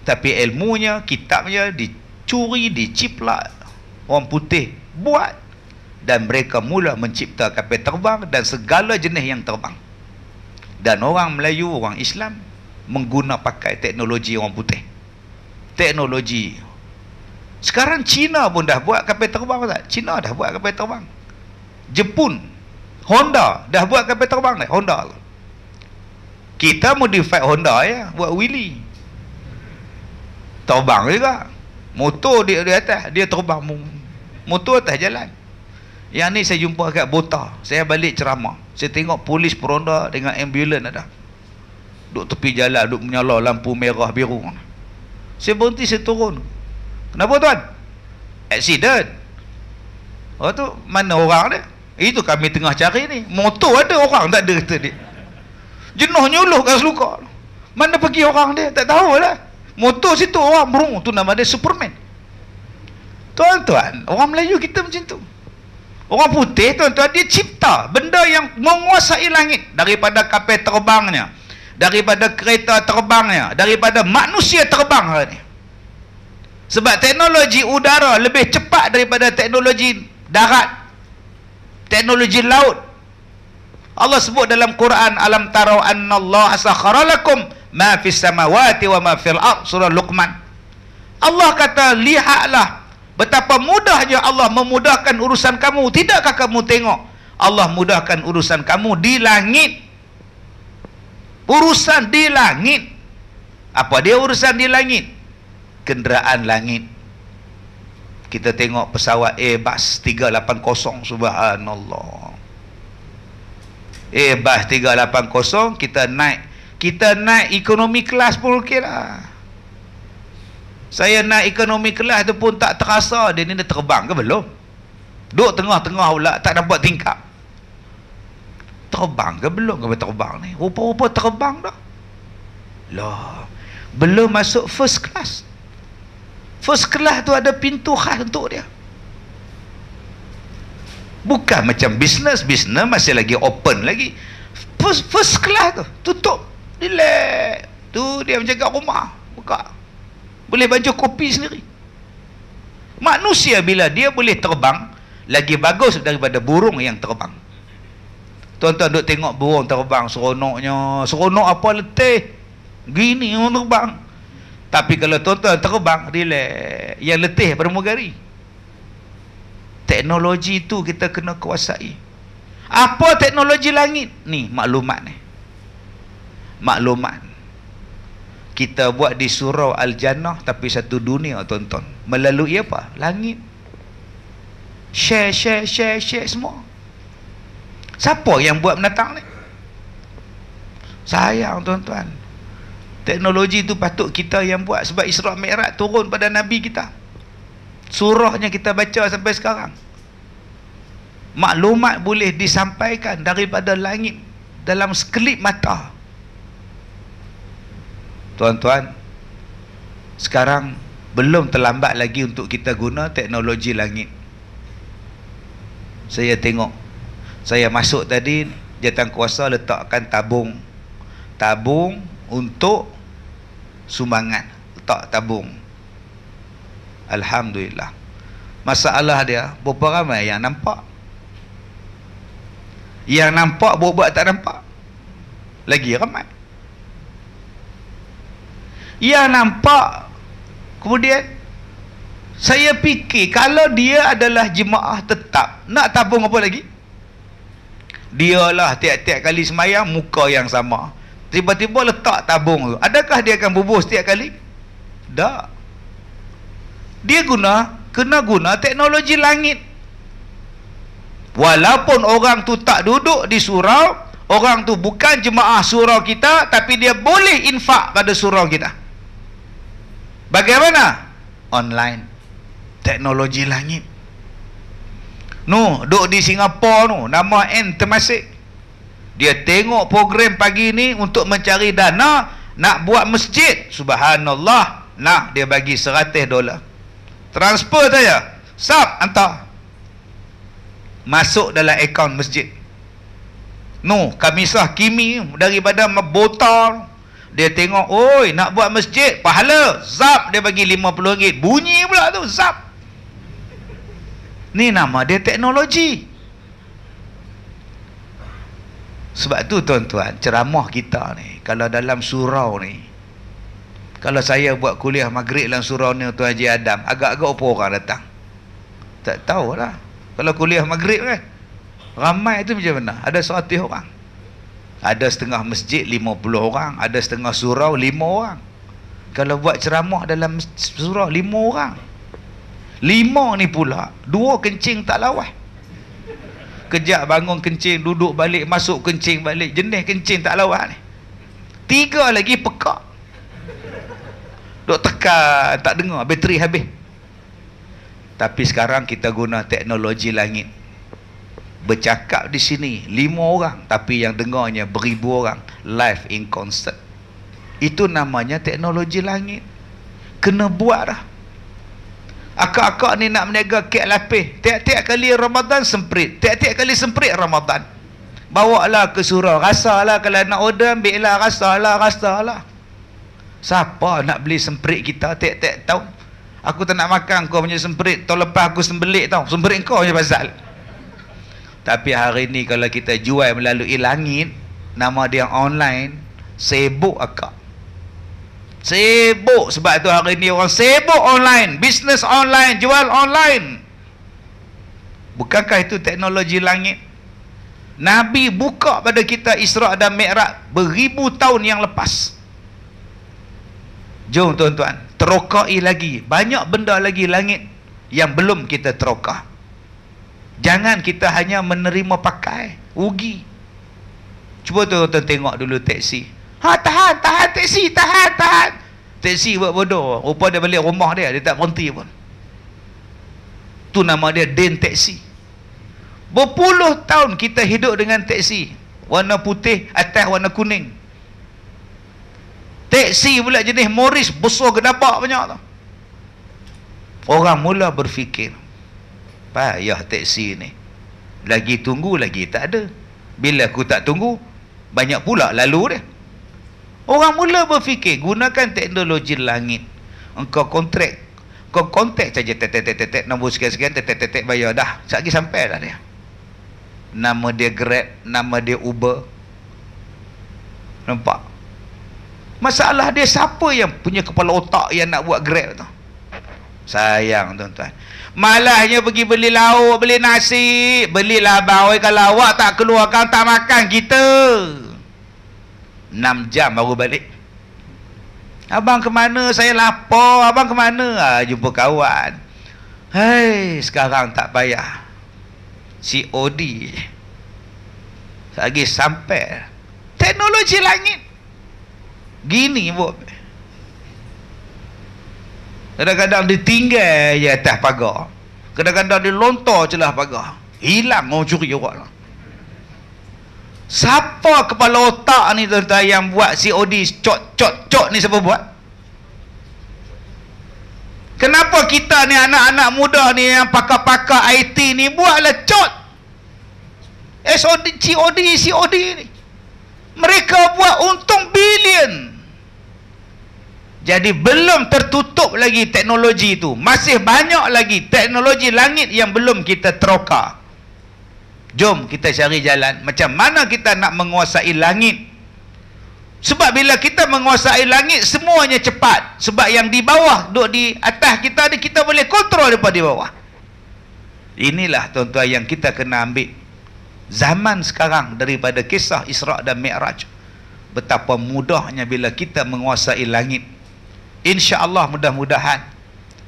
Tapi ilmunya, kitabnya dicuri, diciplak orang putih buat, dan mereka mula mencipta kapal terbang dan segala jenis yang terbang. Dan orang Melayu, orang Islam mengguna pakai teknologi orang putih. Teknologi. Sekarang Cina pun dah buat kapal terbang, tak? Cina dah buat kapal terbang. Jepun, Honda dah buat kapal terbang dah. Honda. Kita modify Honda ya, buat wheelie. Terbang juga. Motor di atas, dia terbang. Motor atas jalan. Yang ni saya jumpa kat Bota. Saya balik ceramah. Saya tengok polis peronda dengan ambulans ada. Duk tepi jalan, duk menyala lampu merah biru. Saya berhenti, saya turun. Kenapa tuan? Accident. Oh tu, mana orang dia? Itu kami tengah cari ni. Motor ada, orang tak ada, kata dia. Jenuh nyuluh kat seluka. Mana pergi orang dia? Tak tahu lah. Motor situ orang burung. Tu nama dia Superman. Tuan-tuan, orang Melayu kita macam tu. Orang putih, tuan-tuan, dia cipta benda yang menguasai langit. Daripada kapal terbangnya, daripada kereta terbangnya, daripada manusia terbang hari ni. Sebab teknologi udara lebih cepat daripada teknologi darat, teknologi laut. Allah sebut dalam Quran, alam tarau annallaha sakhara lakum ma fis samawati wa ma fil ard, surah Luqman. Allah kata, lihatlah betapa mudahnya Allah memudahkan urusan kamu. Tidakkah kamu tengok Allah mudahkan urusan kamu di langit? Urusan di langit. Apa dia urusan di langit? Kenderaan langit. Kita tengok pesawat Airbus 380, subhanallah. Airbus 380 kita naik ekonomi kelas pun okey lah. Saya naik ekonomi kelas tu pun tak terasa dia ni dah terbang ke belum. Duduk tengah-tengah pula tak dapat tingkap. Terbang ke belum ke terbang ni? Rupa-rupa terbang dah. Lah, belum masuk first class. First class tu ada pintu khas untuk dia. Bukan macam bisnes masih lagi open lagi. First class tu tutup, relax. Tu dia macam kat rumah, buka. Boleh baca kopi sendiri. Manusia bila dia boleh terbang, lagi bagus daripada burung yang terbang. Tuan-tuan duk tengok burung terbang, seronoknya. Seronok apa letih. Gini orang terbang. Tapi kalau tuan-tuan terbang, relax. Yang letih pramugari. Teknologi itu kita kena kuasai. Apa teknologi langit? Ni maklumat ni. Maklumat. Kita buat di surau Al-Jannah, tapi satu dunia, tuan-tuan. Melalui apa? Langit. Share semua. Siapa yang buat menatang ni? Sayang, tuan-tuan. Teknologi itu patut kita yang buat. Sebab Isra' Mi'raj turun pada Nabi kita. Surahnya kita baca sampai sekarang. Maklumat boleh disampaikan daripada langit dalam sekelip mata. Tuan-tuan, sekarang belum terlambat lagi untuk kita guna teknologi langit. Saya tengok, saya masuk tadi, Jawatankuasa letakkan tabung untuk sumbangan. Letak tabung. Alhamdulillah. Masalah dia, berapa ramai yang nampak? Yang nampak buat tak nampak. Lagi ramai. Yang nampak, kemudian saya fikir kalau dia adalah jemaah tetap, nak tabung apa lagi? Dialah tiap-tiap kali semayang muka yang sama. Tiba-tiba letak tabung tu. Adakah dia akan bubuh setiap kali? Tak. Dia kena guna teknologi langit. Walaupun orang tu tak duduk di surau, orang tu bukan jemaah surau kita, tapi dia boleh infak pada surau kita. Bagaimana? Online. Teknologi langit. Duduk di Singapura nama N Temasek. Dia tengok program pagi ni untuk mencari dana nak buat masjid. Subhanallah. Nah, dia bagi $100. Transfer saja. Sab, hantar. masuk dalam akaun masjid. No, Kamisah Kimi daripada botol. Dia tengok, oi, nak buat masjid, pahala. Zap, dia bagi RM50. Bunyi pula tu, zap. Ni nama dia teknologi. Sebab tu tuan-tuan, ceramah kita ni, kalau dalam surau ni, kalau saya buat kuliah maghrib dalam surau ni, Tuan Haji Adam, agak-agak apa orang datang? Tak tahulah. Kalau kuliah maghrib kan, ramai tu macam mana? Ada 100 orang. Ada setengah masjid 50 orang, ada setengah surau 5 orang. Kalau buat ceramah dalam surau 5 orang. 5 ni pula 2 kencing tak lawas. Kejap bangun kencing, duduk balik, masuk kencing balik. Jenis kencing tak lawas ni. 3 lagi pekak. Duk tekan, tak dengar, bateri habis. Tapi sekarang kita guna teknologi langit. Bercakap di sini 5 orang, tapi yang dengarnya beribu orang, live in concert. Itu namanya teknologi langit. Kena buat dah. Akak-akak ni nak meniaga kek lapis, tiap-tiap kali Ramadan semprit, tiap-tiap kali semprit Ramadan, bawa lah ke surau, rasalah. Kalau nak order, ambil lah, rasalah. Siapa nak beli semprit kita tiap-tiap tahun? Aku tak nak makan kau punya semprit, tahun lepas aku sembelit tau, semprit kau je pasal. Tapi hari ni kalau kita jual melalui langit, nama dia online, sibuk akak. Sibuk. Sebab tu hari ni orang sibuk online, bisnes online, jual online. Bukankah itu teknologi langit? Nabi buka pada kita Isra' dan Mi'raj beribu tahun yang lepas. Jom tuan-tuan, terokai lagi. Banyak benda lagi langit yang belum kita terokah. Jangan kita hanya menerima pakai, rugi. Cuba tuan-tuan tengok dulu taksi. Tahan taksi, tahan. Taksi buat bodoh. Rupa dia balik rumah dia tak berhenti pun. Tu nama dia din taksi. Berpuluh tahun kita hidup dengan taksi. Warna putih, atas warna kuning. Taksi pula jenis Morris, besar gedabak banyak tu. Orang mula berfikir, payah taksi ni. Lagi tunggu, lagi tak ada. Bila aku tak tunggu, banyak pula lalu dia. Orang mula berfikir, gunakan teknologi langit. Engkau kontrak, kau kontak saja, tet, nombor sekian-sekian, tet, bayar dah. Sekejap lagi sampai dah dia. Nama dia Grab, nama dia Uber. Nampak? Masalah dia, siapa yang punya kepala otak yang nak buat Grab tu? Sayang tuan-tuan. Malahnya pergi beli lauk, beli nasi, beli labau. Kalau awak tak keluarkan, tak makan kita. 6 jam baru balik. Abang ke mana? Saya lapar. Abang ke mana? Jumpa kawan. Hei, sekarang tak payah. COD. Lagi sampai. Teknologi langit. Gini buat. Kadang-kadang ditinggal je atas pagar. Kadang-kadang dia lontar celah pagar. Hilang orang curi orang lah. Siapa kepala otak ni tuan-tuan yang buat COD cot ni, siapa buat? Kenapa kita ni anak-anak muda ni yang pakar-pakar IT ni buatlah cot? COD ni. Mereka buat untung bilion. Jadi belum tertutup lagi teknologi itu. Masih banyak lagi teknologi langit yang belum kita terokar. Jom kita cari jalan macam mana kita nak menguasai langit. Sebab bila kita menguasai langit, semuanya cepat. Sebab yang di bawah, duduk di atas kita ni, kita boleh kontrol daripada di bawah. Inilah tuan-tuan yang kita kena ambil zaman sekarang daripada kisah Isra' dan Mi'raj. Betapa mudahnya bila kita menguasai langit. InsyaAllah mudah-mudahan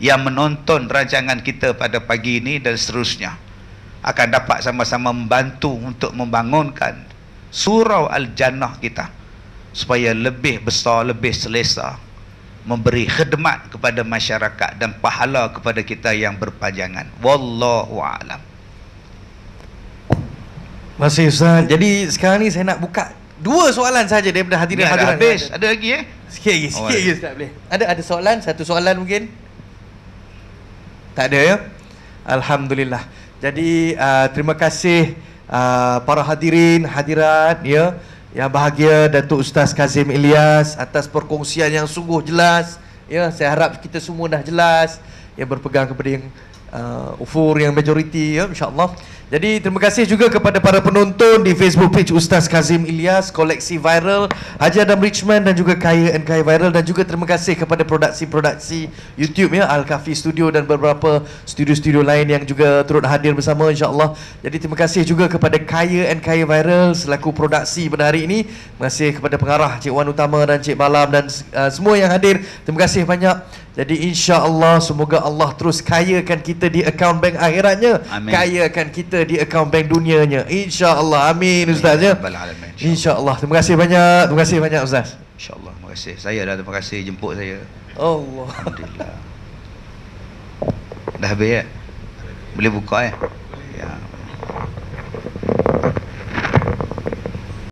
yang menonton rancangan kita pada pagi ini dan seterusnya akan dapat sama-sama membantu untuk membangunkan surau Al-Jannah kita supaya lebih besar, lebih selesa, memberi khidmat kepada masyarakat dan pahala kepada kita yang berpanjangan. Wallahu a'lam. Masih Ustaz. Jadi sekarang ni saya nak buka 2 soalan saja daripada hadirin-hadirin. Habis. Ada lagi Sikit lagi Ustaz boleh. Ada soalan, satu soalan mungkin? Tak ada ya? Alhamdulillah. Jadi terima kasih para hadirin, hadirat ya, yang bahagia, Datuk Ustaz Kazim Ilyas atas perkongsian yang sungguh jelas ya. Saya harap kita semua dah jelas yang berpegang kepada yang ufur yang majoriti ya, insya-Allah. Jadi terima kasih juga kepada para penonton di Facebook page Ustaz Kazim Ilyas, Koleksi Viral, Haji Adam Richman dan juga Kaya and Kaya Viral, dan juga terima kasih kepada produksi-produksi YouTube ya, Al-Kafi Studio dan beberapa studio-studio lain yang juga turut hadir bersama, insya-Allah. Jadi terima kasih juga kepada Kaya and Kaya Viral selaku produksi pada hari ini. Terima kasih kepada pengarah Cik Wan Utama dan Cik Balam dan semua yang hadir. Terima kasih banyak. Jadi insya-Allah semoga Allah terus kayakan kita di akaun bank akhiratnya, Amin. kayakan kita di akaun bank dunianya, insya-Allah. Amin Ustaz ya. Insya-Allah. Terima kasih banyak. Terima kasih banyak Ustaz. Insya-Allah. Terima kasih. Saya dah terima kasih jemput saya. Allah. Alhamdulillah. Dah habis ya? Boleh buka ya?